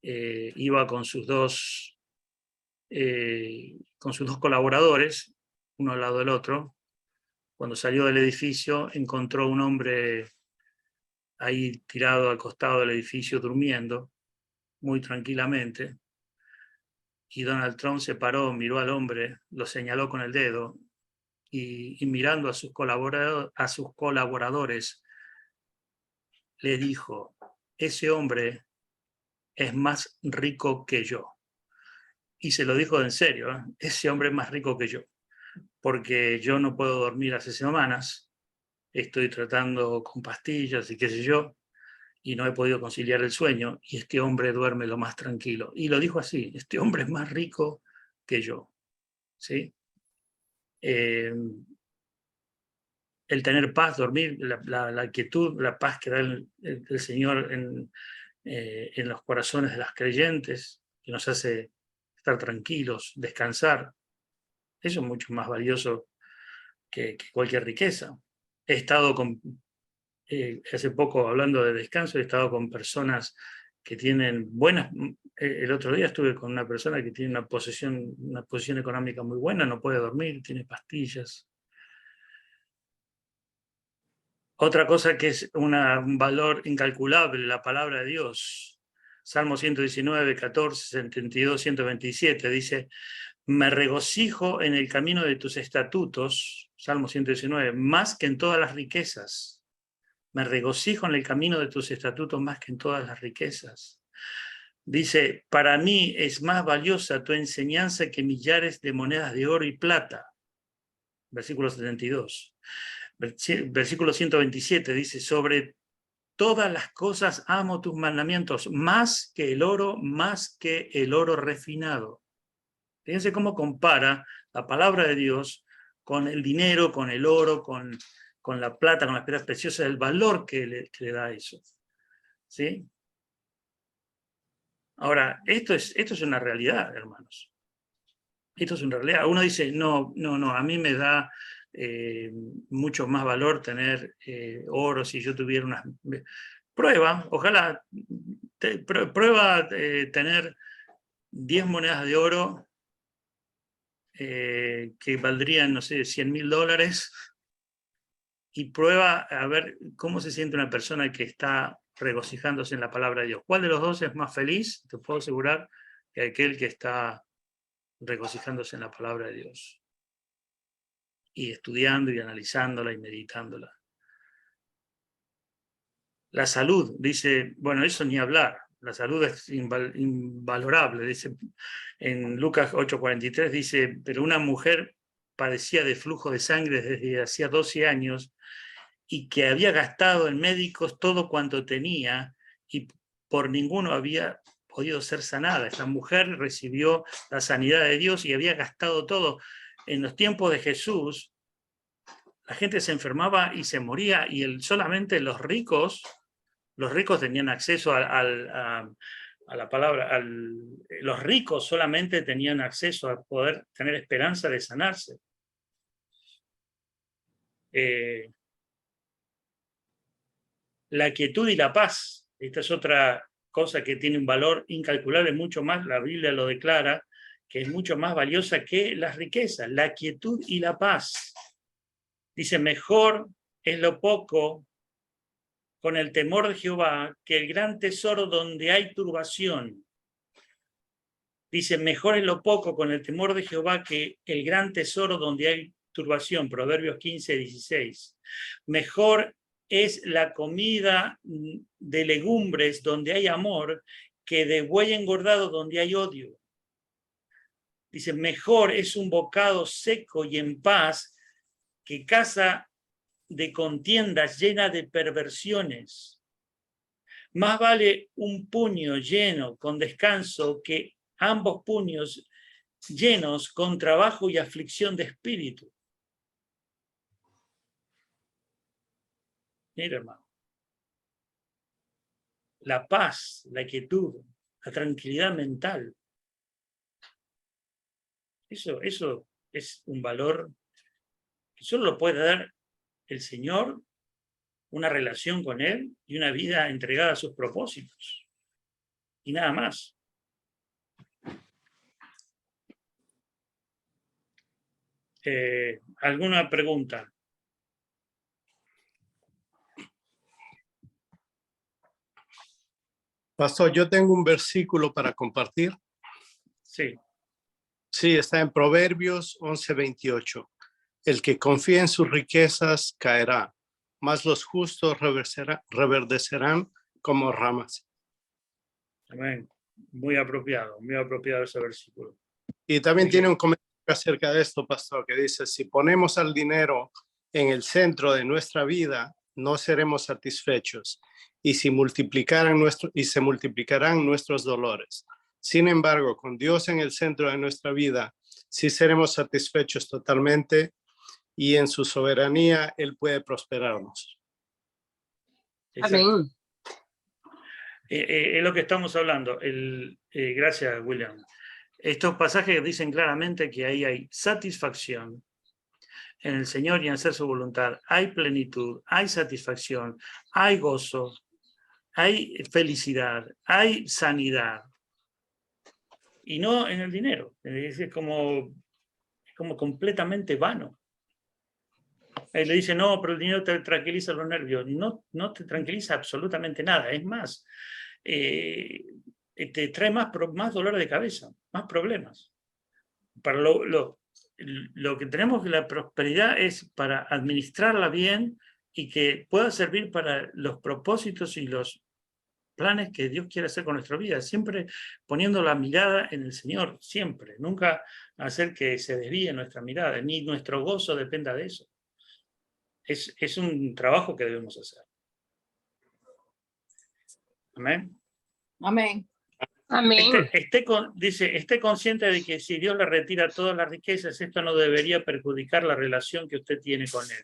iba con sus dos colaboradores, uno al lado del otro. Cuando salió del edificio, encontró un hombre ahí tirado al costado del edificio durmiendo, muy tranquilamente. Y Donald Trump se paró, miró al hombre, lo señaló con el dedo y mirando a sus colaboradores, le dijo, ese hombre es más rico que yo. Y se lo dijo en serio, ¿eh? Ese hombre es más rico que yo, porque yo no puedo dormir hace semanas, estoy tratando con pastillas y qué sé yo, y no he podido conciliar el sueño, y este hombre duerme lo más tranquilo. Y lo dijo así, este hombre es más rico que yo. ¿Sí? El tener paz, dormir, la quietud, la paz que da el Señor en los corazones de las creyentes, que nos hace estar tranquilos, descansar, eso es mucho más valioso que cualquier riqueza. He estado hace poco hablando de descanso, he estado con personas que tienen buenas. El otro día estuve con una persona que tiene una posición económica muy buena, no puede dormir, tiene pastillas. Otra cosa que es un valor incalculable, la palabra de Dios. Salmo 119, 14, 72, 127 dice, me regocijo en el camino de tus estatutos, Salmo 119, más que en todas las riquezas. Me regocijo en el camino de tus estatutos más que en todas las riquezas. Dice, para mí es más valiosa tu enseñanza que millares de monedas de oro y plata. Versículo 72. Versículo 127 dice, sobre todas las cosas amo tus mandamientos, más que el oro refinado. Fíjense cómo compara la palabra de Dios con el dinero, con el oro, con la plata, con las piedras preciosas, el valor que le da eso. ¿Sí? Ahora, esto es una realidad, hermanos. Esto es una realidad. Uno dice, no, a mí me da mucho más valor tener oro si yo tuviera una... Prueba, ojalá, prueba tener 10 monedas de oro que valdrían, no sé, $100,000 y prueba a ver cómo se siente una persona que está regocijándose en la palabra de Dios. ¿Cuál de los dos es más feliz? Te puedo asegurar que aquel que está regocijándose en la palabra de Dios y estudiando y analizándola y meditándola. La salud, dice, bueno, eso ni hablar, la salud es invalorable, dice en Lucas 8:43, dice, pero una mujer padecía de flujo de sangre desde hacía 12 años y que había gastado en médicos todo cuanto tenía y por ninguno había podido ser sanada. Esta mujer recibió la sanidad de Dios y había gastado todo. En los tiempos de Jesús, la gente se enfermaba y se moría, y solamente los ricos tenían acceso a la palabra, los ricos solamente tenían acceso a poder tener esperanza de sanarse. La quietud y la paz, esta es otra cosa que tiene un valor incalculable, mucho más, la Biblia lo declara, que es mucho más valiosa que las riquezas, la quietud y la paz. Dice, mejor es lo poco con el temor de Jehová que el gran tesoro donde hay turbación. Dice, mejor es lo poco con el temor de Jehová que el gran tesoro donde hay turbación. Proverbios 15:16. Mejor es la comida de legumbres donde hay amor que de buey engordado donde hay odio. Dice, mejor es un bocado seco y en paz que casa de contiendas llena de perversiones. Más vale un puño lleno con descanso que ambos puños llenos con trabajo y aflicción de espíritu. Mira, hermano. La paz, la quietud, la tranquilidad mental. Eso es un valor que solo lo puede dar el Señor, una relación con Él y una vida entregada a sus propósitos. Y nada más. ¿Alguna pregunta? Pastor, yo tengo un versículo para compartir. Sí. Sí, está en Proverbios 11:28. El que confía en sus riquezas caerá, mas los justos reverdecerán como ramas. Amén. Muy apropiado ese versículo. Y también tiene un comentario acerca de esto, pastor, que dice, si ponemos al dinero en el centro de nuestra vida, no seremos satisfechos y se multiplicarán nuestros dolores. Sin embargo, con Dios en el centro de nuestra vida, sí seremos satisfechos totalmente y en su soberanía Él puede prosperarnos. Amén. Es lo que estamos hablando. Gracias, William. Estos pasajes dicen claramente que ahí hay satisfacción en el Señor y en hacer su voluntad. Hay plenitud, hay satisfacción, hay gozo, hay felicidad, hay sanidad. Y no en el dinero. Es como completamente vano. Él le dice, no, pero el dinero te tranquiliza los nervios. No te tranquiliza absolutamente nada. Es más, te trae más dolor de cabeza, más problemas. Para lo que tenemos que la prosperidad es para administrarla bien y que pueda servir para los propósitos y los planes que Dios quiere hacer con nuestra vida, siempre poniendo la mirada en el Señor, siempre, nunca hacer que se desvíe nuestra mirada, ni nuestro gozo dependa de eso. Es un trabajo que debemos hacer. Amén. Amén. Amén. Dice, esté consciente de que si Dios le retira todas las riquezas, esto no debería perjudicar la relación que usted tiene con Él.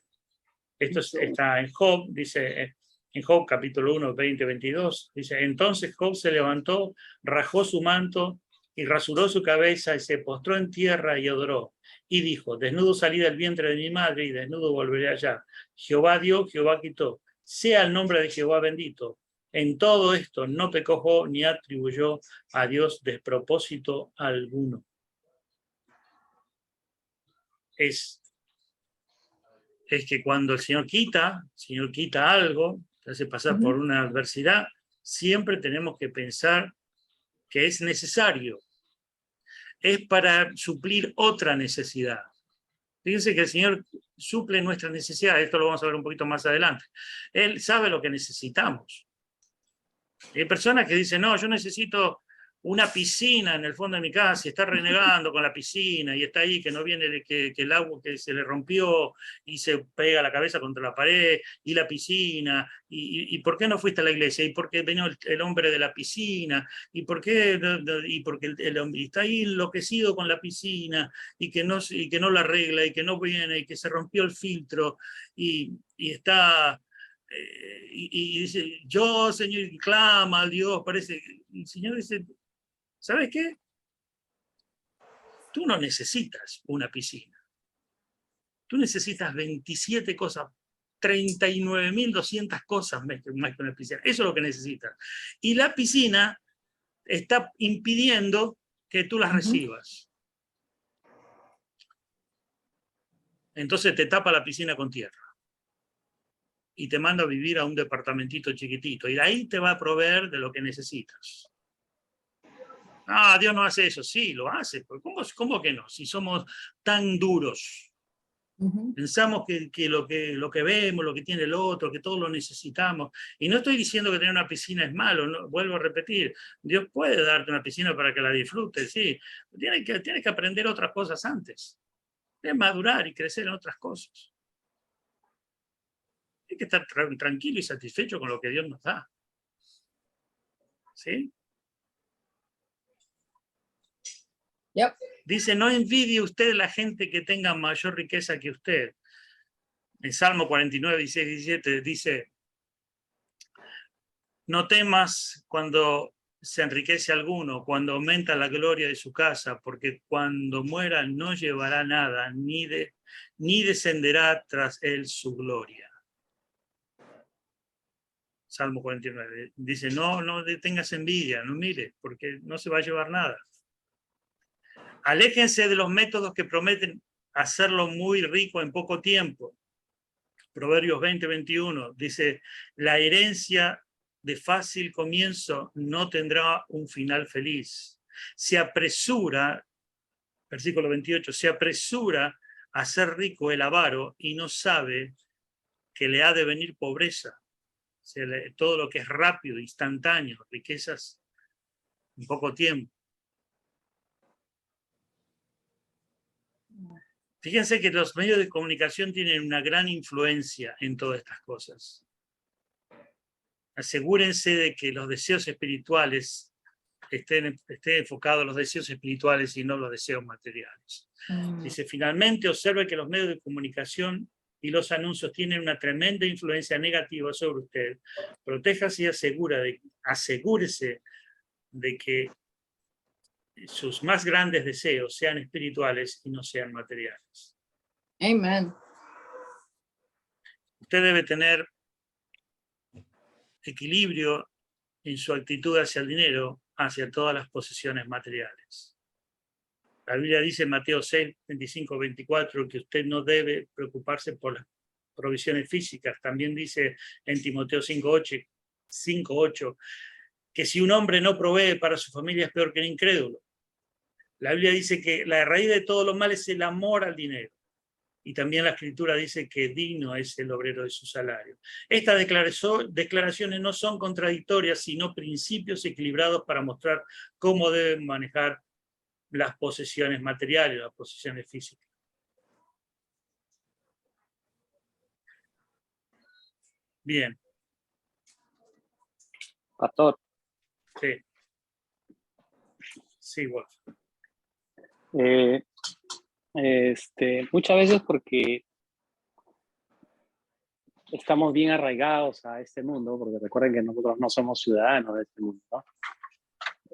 Esto está en Job, dice en Job capítulo 1, 20-22, dice, entonces Job se levantó, rajó su manto y rasuró su cabeza y se postró en tierra y adoró. Y dijo, desnudo salí del vientre de mi madre y desnudo volveré allá. Jehová dio, Jehová quitó. Sea el nombre de Jehová bendito. En todo esto no pecó Job ni atribuyó a Dios despropósito alguno. Es es que cuando el Señor quita algo, te hace pasar por una adversidad, siempre tenemos que pensar que es necesario. Es para suplir otra necesidad. Fíjense que el Señor suple nuestras necesidades, esto lo vamos a ver un poquito más adelante. Él sabe lo que necesitamos. Hay personas que dicen, no, yo necesito una piscina en el fondo de mi casa y está renegando con la piscina y está ahí que no viene, que el agua que se le rompió y se pega la cabeza contra la pared y la piscina y ¿por qué no fuiste a la iglesia? ¿Y por qué vino el hombre de la piscina? ¿Y por qué? Y porque el hombre está ahí enloquecido con la piscina y que no la arregla y que no viene y que se rompió el filtro y está... y dice, yo, Señor, y clama al Dios, parece, el Señor dice, ¿sabes qué? Tú no necesitas una piscina. Tú necesitas 27 cosas, 39.200 cosas más que una piscina. Eso es lo que necesitas. Y la piscina está impidiendo que tú las recibas. Entonces te tapa la piscina con tierra. Y te manda a vivir a un departamentito chiquitito. Y de ahí te va a proveer de lo que necesitas. Ah, Dios no hace eso. Sí, lo hace. ¿Cómo que no? Si somos tan duros. Pensamos que lo que vemos, lo que tiene el otro, que todo lo necesitamos. Y no estoy diciendo que tener una piscina es malo, no, vuelvo a repetir. Dios puede darte una piscina para que la disfrutes, sí. Tienes que aprender otras cosas antes. Tienes que madurar y crecer en otras cosas. Hay que estar tranquilo y satisfecho con lo que Dios nos da. ¿Sí? Yep. Dice, no envidie usted la gente que tenga mayor riqueza que usted. En Salmo 49, 16, 17 dice, no temas cuando se enriquece alguno, cuando aumenta la gloria de su casa, porque cuando muera no llevará nada, ni descenderá tras él su gloria. Salmo 49. Dice, no tengas envidia, no mires, porque no se va a llevar nada. Aléjense de los métodos que prometen hacerlo muy rico en poco tiempo. Proverbios 20, 21 dice, la herencia de fácil comienzo no tendrá un final feliz. Se apresura, versículo 28, se apresura a ser rico el avaro y no sabe que le ha de venir pobreza. O sea, todo lo que es rápido, instantáneo, riquezas en poco tiempo. Fíjense que los medios de comunicación tienen una gran influencia en todas estas cosas. Asegúrense de que los deseos espirituales estén enfocados a los deseos espirituales y no los deseos materiales. Dice, finalmente observe que los medios de comunicación y los anuncios tienen una tremenda influencia negativa sobre usted. Protéjase y asegúrese de que sus más grandes deseos sean espirituales y no sean materiales. Amen. Usted debe tener equilibrio en su actitud hacia el dinero, hacia todas las posesiones materiales. La Biblia dice en Mateo 6, 25, 24 que usted no debe preocuparse por las provisiones físicas. También dice en Timoteo 5, 8 que si un hombre no provee para su familia es peor que un incrédulo. La Biblia dice que la raíz de todos los males es el amor al dinero. Y también la Escritura dice que digno es el obrero de su salario. Estas declaraciones no son contradictorias, sino principios equilibrados para mostrar cómo deben manejar las posesiones materiales, las posesiones físicas. Bien. Pastor. Sí. Sí, Wolf. Muchas veces porque estamos bien arraigados a este mundo, porque recuerden que nosotros no somos ciudadanos de este mundo, ¿no?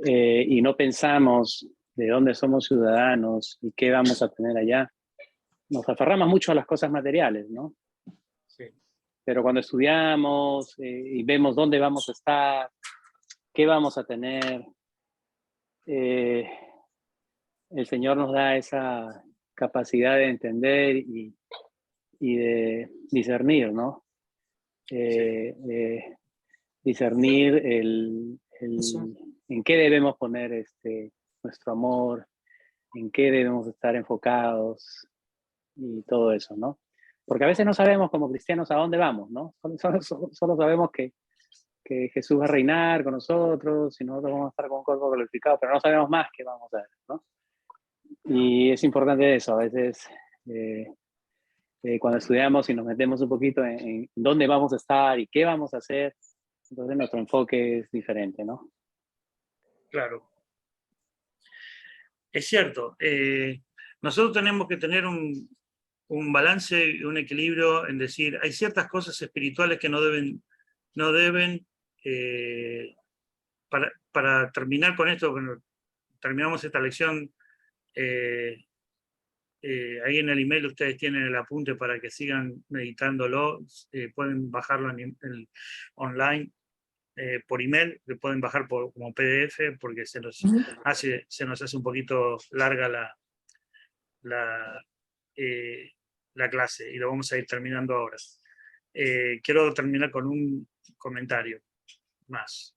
Y no pensamos de dónde somos ciudadanos y qué vamos a tener allá. Nos aferramos mucho a las cosas materiales, ¿no? Sí. Pero cuando estudiamos y vemos dónde vamos a estar, qué vamos a tener, el Señor nos da esa capacidad de entender y y de discernir, ¿no? Discernir en qué debemos poner nuestro amor, en qué debemos estar enfocados y todo eso, ¿no? Porque a veces no sabemos como cristianos a dónde vamos, ¿no? Solo sabemos que Jesús va a reinar con nosotros y nosotros vamos a estar con un cuerpo glorificado, pero no sabemos más qué vamos a hacer, ¿no? Y es importante eso, a veces cuando estudiamos y nos metemos un poquito en dónde vamos a estar y qué vamos a hacer, entonces nuestro enfoque es diferente, ¿no? Claro. Es cierto. Nosotros tenemos que tener un balance y un equilibrio en decir, hay ciertas cosas espirituales que no deben para terminar con esto, cuando terminamos esta lección, ahí en el email ustedes tienen el apunte para que sigan meditándolo, pueden bajarlo online por email, lo pueden bajar como PDF porque se nos hace un poquito larga la clase y lo vamos a ir terminando ahora. Quiero terminar con un comentario más.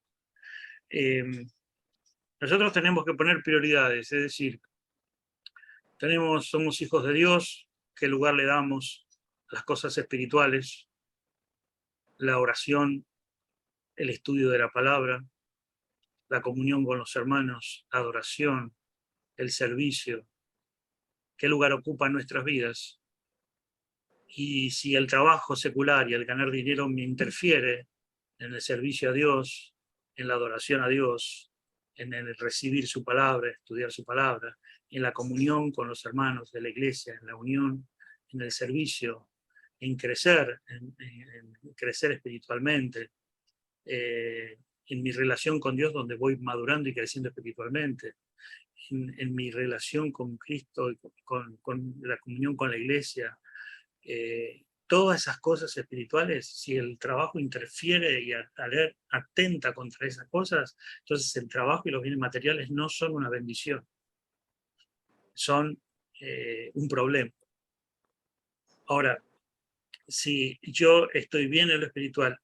Nosotros tenemos que poner prioridades, es decir, somos hijos de Dios, ¿qué lugar le damos? Las cosas espirituales, la oración, el estudio de la palabra, la comunión con los hermanos, la adoración, el servicio, ¿qué lugar ocupa en nuestras vidas? Y si el trabajo secular y el ganar dinero me interfiere en el servicio a Dios, en la adoración a Dios, en el recibir su palabra, estudiar su palabra, en la comunión con los hermanos de la iglesia, en la unión, en el servicio, en crecer, en crecer espiritualmente, en mi relación con Dios, donde voy madurando y creciendo espiritualmente, en mi relación con Cristo, y con la comunión con la iglesia, todas esas cosas espirituales, si el trabajo interfiere y atenta contra esas cosas, entonces el trabajo y los bienes materiales no son una bendición, son un problema. Ahora, si yo estoy bien en lo espiritual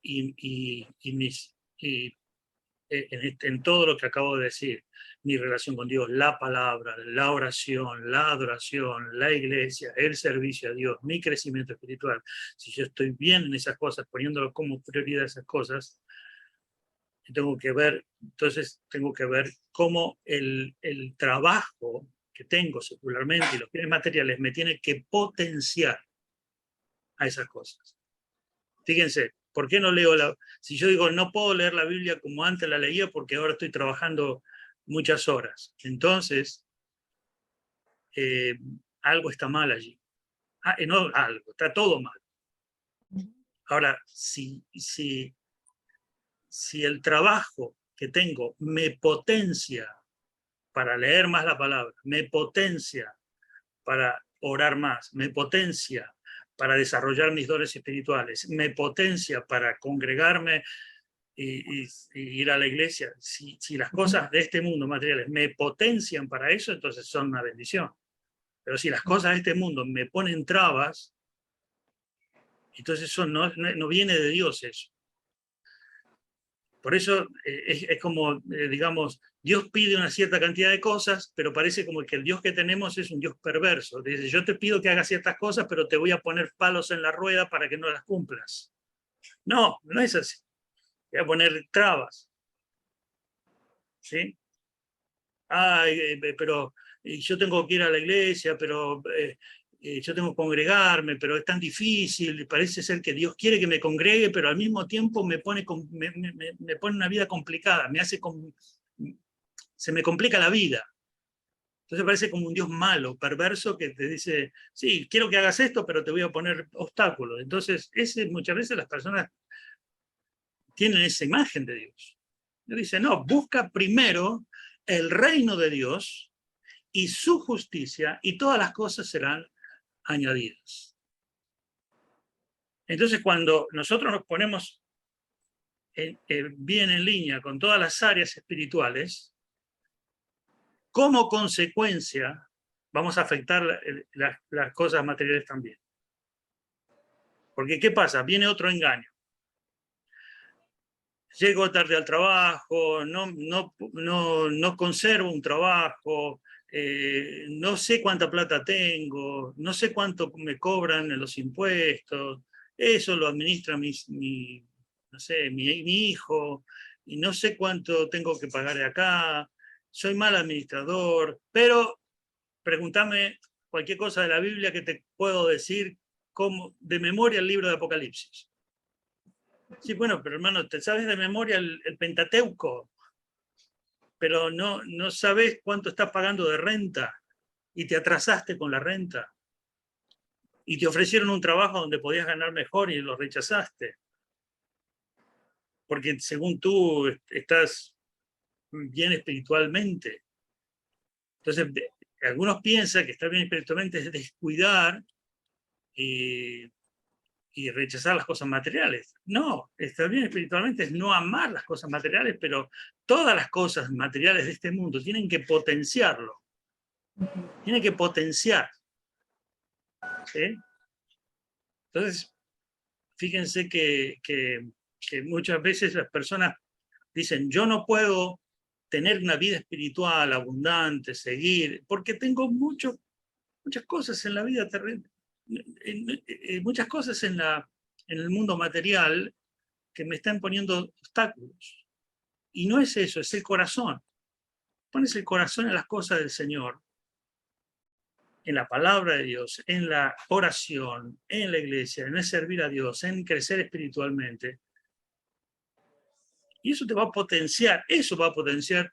en todo lo que acabo de decir, mi relación con Dios, la palabra, la oración, la adoración, la iglesia, el servicio a Dios, mi crecimiento espiritual, si yo estoy bien en esas cosas, poniéndolo como prioridad esas cosas, entonces tengo que ver cómo el trabajo que tengo secularmente y los bienes materiales me tiene que potenciar a esas cosas. Fíjense, ¿por qué no leo si yo digo no puedo leer la Biblia como antes la leía porque ahora estoy trabajando muchas horas? Entonces, algo está mal allí. No algo, está todo mal. Ahora, si el trabajo que tengo me potencia para leer más la palabra, me potencia para orar más, me potencia para desarrollar mis dones espirituales, me potencia para congregarme y ir a la iglesia, si las cosas de este mundo materiales me potencian para eso, entonces son una bendición. Pero si las cosas de este mundo me ponen trabas, entonces eso no viene de Dios eso. Por eso es como, digamos, Dios pide una cierta cantidad de cosas, pero parece como que el Dios que tenemos es un Dios perverso. Dice, yo te pido que hagas ciertas cosas, pero te voy a poner palos en la rueda para que no las cumplas. No, no es así. Voy a poner trabas. ¿Sí? Pero yo tengo que ir a la iglesia, pero yo tengo que congregarme, pero es tan difícil, parece ser que Dios quiere que me congregue, pero al mismo tiempo me pone una vida complicada, se me complica la vida. Entonces parece como un Dios malo, perverso, que te dice, sí, quiero que hagas esto, pero te voy a poner obstáculos. Entonces, muchas veces las personas tienen esa imagen de Dios. Dios dice, no, busca primero el reino de Dios y su justicia, y todas las cosas serán añadidas. Entonces, cuando nosotros nos ponemos bien en línea con todas las áreas espirituales, como consecuencia vamos a afectar las cosas materiales también. Porque ¿qué pasa? Viene otro engaño. Llego tarde al trabajo, no conservo un trabajo, no sé cuánta plata tengo, no sé cuánto me cobran en los impuestos, eso lo administra no sé, mi hijo, y no sé cuánto tengo que pagar de acá, soy mal administrador, pero pregúntame cualquier cosa de la Biblia que te puedo decir como de memoria el libro de Apocalipsis. Sí, bueno, pero hermano, te sabes de memoria el Pentateuco, pero no sabes cuánto estás pagando de renta y te atrasaste con la renta y te ofrecieron un trabajo donde podías ganar mejor y lo rechazaste. Porque según tú estás bien espiritualmente. Entonces, algunos piensan que estar bien espiritualmente es descuidar y rechazar las cosas materiales. No, estar bien espiritualmente es no amar las cosas materiales, pero todas las cosas materiales de este mundo tienen que potenciarlo. Tienen que potenciar. ¿Sí? Entonces, fíjense que muchas veces las personas dicen, yo no puedo tener una vida espiritual abundante, seguir, porque tengo muchas cosas en la vida terrenal, muchas cosas en el mundo material que me están poniendo obstáculos. Y no es eso, es el corazón. Pones el corazón en las cosas del Señor, en la palabra de Dios, en la oración, en la iglesia, en el servir a Dios, en crecer espiritualmente. Y eso te va a potenciar,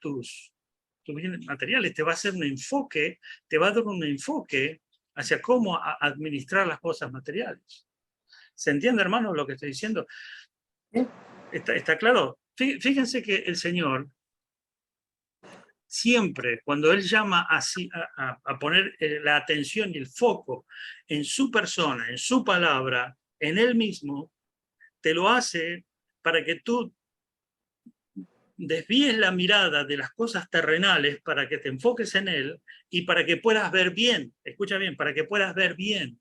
tus bienes materiales, te va a hacer un enfoque, te va a dar un enfoque hacia cómo administrar las cosas materiales. ¿Se entiende, hermano, lo que estoy diciendo? ¿Está claro? Fíjense que el Señor siempre, cuando Él llama a poner la atención y el foco en su persona, en su palabra, en Él mismo, te lo hace para que tú desvíes la mirada de las cosas terrenales para que te enfoques en Él y para que puedas ver bien. Escucha bien, para que puedas ver bien.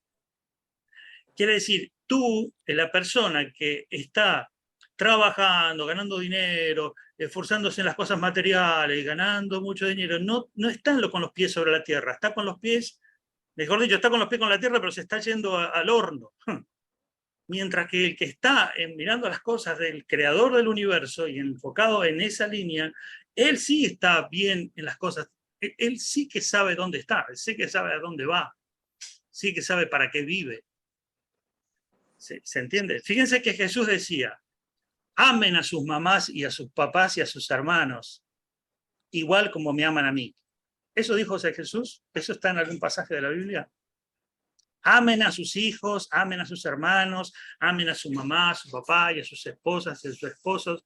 Quiere decir, tú, la persona que está trabajando, ganando dinero, esforzándose en las cosas materiales, ganando mucho dinero, no está con los pies sobre la tierra, está con los pies, mejor dicho, está con los pies con la tierra, pero se está yendo al horno. Mientras que el que está mirando las cosas del creador del universo y enfocado en esa línea, él sí está bien en las cosas, él sí que sabe dónde está, él sí que sabe a dónde va, sí que sabe para qué vive. ¿Se entiende? Fíjense que Jesús decía, amen a sus mamás y a sus papás y a sus hermanos, igual como me aman a mí. ¿Eso dijo Jesús? ¿Eso está en algún pasaje de la Biblia? Amen a sus hijos, amen a sus hermanos, amen a su mamá, a su papá y a sus esposas y a sus esposos,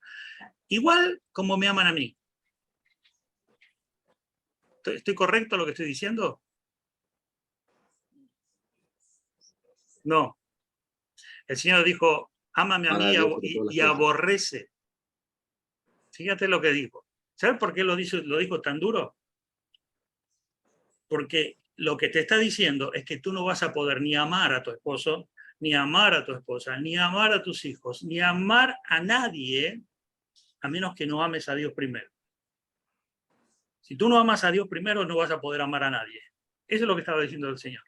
igual como me aman a mí. ¿Estoy correcto lo que estoy diciendo? No. El Señor dijo, ámame a mí y aborrece. Fíjate lo que dijo. ¿Sabes por qué lo dijo tan duro? Porque lo que te está diciendo es que tú no vas a poder ni amar a tu esposo, ni amar a tu esposa, ni amar a tus hijos, ni amar a nadie, a menos que no ames a Dios primero. Si tú no amas a Dios primero, no vas a poder amar a nadie. Eso es lo que estaba diciendo el Señor.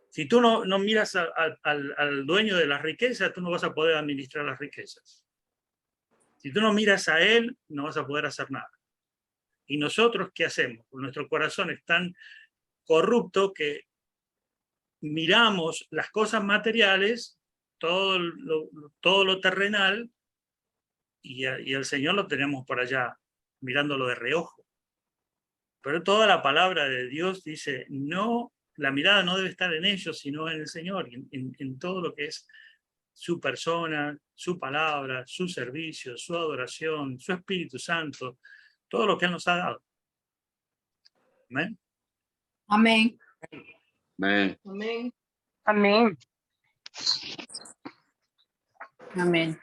Si tú no miras al dueño de las riquezas, tú no vas a poder administrar las riquezas. Si tú no miras a Él, no vas a poder hacer nada. ¿Y nosotros qué hacemos? Nuestro corazón es tan corrupto que miramos las cosas materiales, todo lo terrenal, y el Señor lo tenemos por allá, mirándolo de reojo. Pero toda la palabra de Dios dice, no, la mirada no debe estar en ellos, sino en el Señor, en todo lo que es su persona, su palabra, su servicio, su adoración, su Espíritu Santo, todo lo que Él nos ha dado. ¿Amén? Amén. Amén. Amén. Amén. Amén.